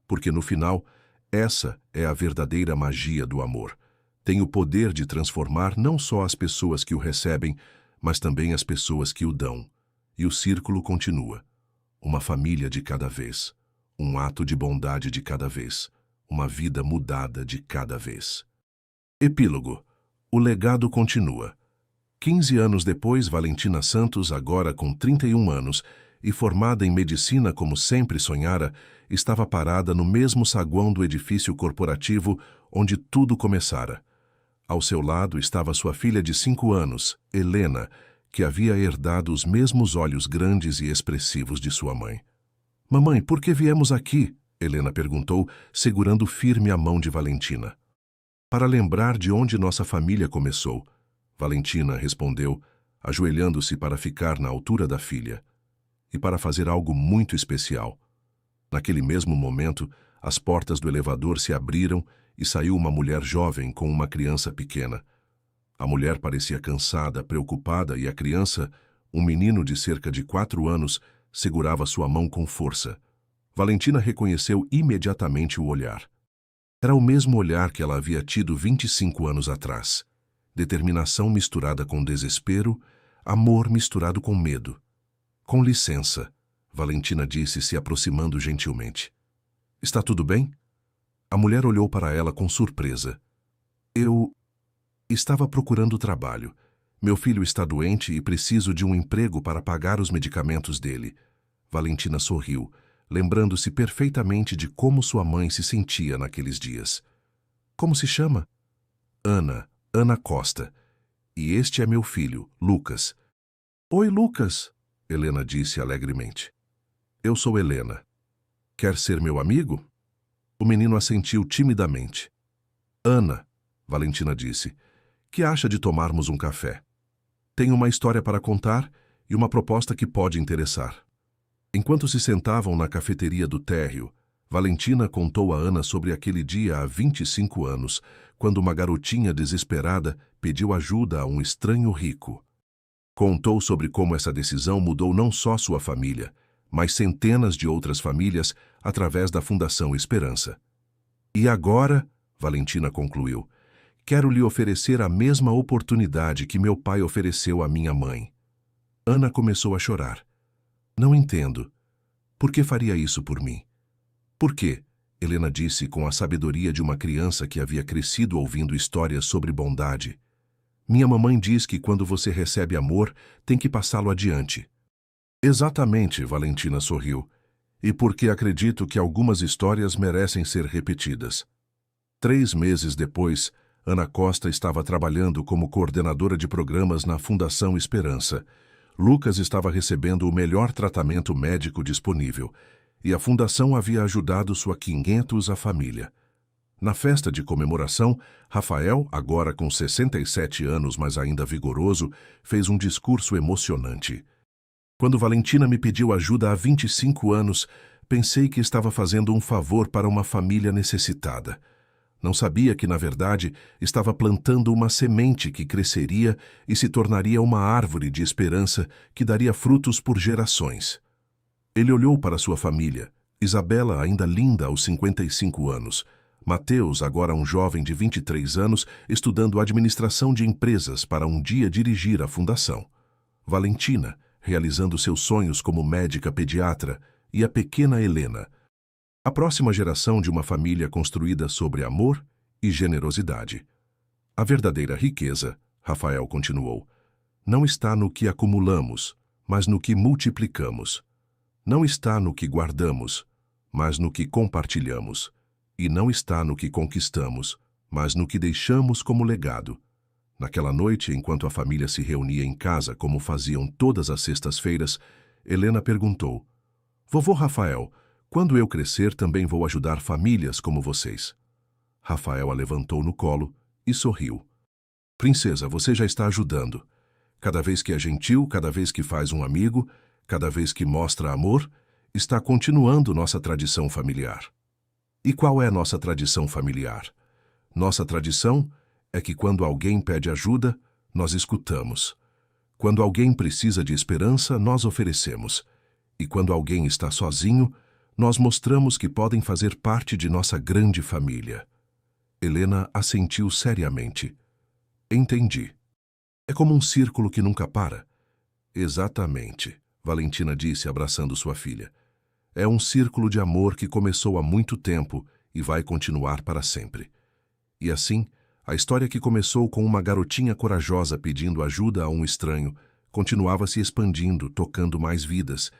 Porque no final, essa é a verdadeira magia do amor. Tem o poder de transformar não só as pessoas que o recebem, mas também as pessoas que o dão. E o círculo continua. Uma família de cada vez. Um ato de bondade de cada vez. Uma vida mudada de cada vez. Epílogo. O legado continua. 15 anos depois, Valentina Santos, agora com 31 anos, e formada em medicina como sempre sonhara, estava parada no mesmo saguão do edifício corporativo onde tudo começara. Ao seu lado estava sua filha de 5 anos, Helena, que havia herdado os mesmos olhos grandes e expressivos de sua mãe. Mamãe, por que viemos aqui? Helena perguntou, segurando firme a mão de Valentina. Para lembrar de onde nossa família começou, Valentina respondeu, ajoelhando-se para ficar na altura da filha. E para fazer algo muito especial. Naquele mesmo momento, as portas do elevador se abriram e saiu uma mulher jovem com uma criança pequena. A mulher parecia cansada, preocupada, e a criança, um menino de cerca de 4 anos, segurava sua mão com força. Valentina reconheceu imediatamente o olhar. Era o mesmo olhar que ela havia tido 25 anos atrás. Determinação misturada com desespero, amor misturado com medo. "Com licença", Valentina disse, se aproximando gentilmente. "Está tudo bem?" A mulher olhou para ela com surpresa. "Eu estava procurando trabalho. Meu filho está doente e preciso de um emprego para pagar os medicamentos dele." Valentina sorriu, lembrando-se perfeitamente de como sua mãe se sentia naqueles dias. "Como se chama?" Ana Costa. "E este é meu filho, Lucas." "Oi, Lucas", Helena disse alegremente. "Eu sou Helena. Quer ser meu amigo?" O menino assentiu timidamente. "Ana", Valentina disse, "que acha de tomarmos um café? Tenho uma história para contar e uma proposta que pode interessar." Enquanto se sentavam na cafeteria do térreo, Valentina contou a Ana sobre aquele dia há 25 anos, quando uma garotinha desesperada pediu ajuda a um estranho rico. Contou sobre como essa decisão mudou não só sua família, mas centenas de outras famílias através da Fundação Esperança. "E agora", Valentina concluiu, "quero lhe oferecer a mesma oportunidade que meu pai ofereceu à minha mãe." Ana começou a chorar. "Não entendo. Por que faria isso por mim?" "Por quê?", Helena disse com a sabedoria de uma criança que havia crescido ouvindo histórias sobre bondade. "Minha mamãe diz que quando você recebe amor, tem que passá-lo adiante." "Exatamente", Valentina sorriu. "E porque acredito que algumas histórias merecem ser repetidas." 3 meses depois, Ana Costa estava trabalhando como coordenadora de programas na Fundação Esperança. Lucas estava recebendo o melhor tratamento médico disponível, e a fundação havia ajudado sua 500 família. Na festa de comemoração, Rafael, agora com 67 anos, mas ainda vigoroso, fez um discurso emocionante. "Quando Valentina me pediu ajuda há 25 anos, pensei que estava fazendo um favor para uma família necessitada. Não sabia que, na verdade, estava plantando uma semente que cresceria e se tornaria uma árvore de esperança que daria frutos por gerações." Ele olhou para sua família, Isabela ainda linda aos 55 anos, Mateus, agora um jovem de 23 anos, estudando administração de empresas para um dia dirigir a fundação, Valentina, realizando seus sonhos como médica pediatra, e a pequena Helena, a próxima geração de uma família construída sobre amor e generosidade. "A verdadeira riqueza", Rafael continuou, "não está no que acumulamos, mas no que multiplicamos. Não está no que guardamos, mas no que compartilhamos. E não está no que conquistamos, mas no que deixamos como legado." Naquela noite, enquanto a família se reunia em casa como faziam todas as sextas-feiras, Helena perguntou: "Vovô Rafael, quando eu crescer também vou ajudar famílias como vocês?" Rafael a levantou no colo e sorriu. "Princesa, você já está ajudando. Cada vez que é gentil, cada vez que faz um amigo, cada vez que mostra amor, está continuando nossa tradição familiar." E qual é nossa tradição familiar? Nossa tradição é que quando alguém pede ajuda, nós escutamos. Quando alguém precisa de esperança, nós oferecemos. E quando alguém está sozinho, nós mostramos que podem fazer parte de nossa grande família. Helena assentiu seriamente. "Entendi. É como um círculo que nunca para." "Exatamente", Valentina disse, abraçando sua filha. "É um círculo de amor que começou há muito tempo e vai continuar para sempre." E assim, a história que começou com uma garotinha corajosa pedindo ajuda a um estranho continuava se expandindo, tocando mais vidas,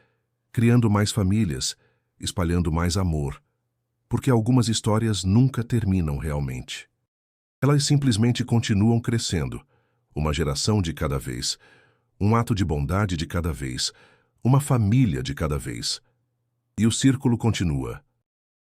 criando mais famílias, espalhando mais amor, porque algumas histórias nunca terminam realmente. Elas simplesmente continuam crescendo, uma geração de cada vez, um ato de bondade de cada vez, uma família de cada vez. E o círculo continua,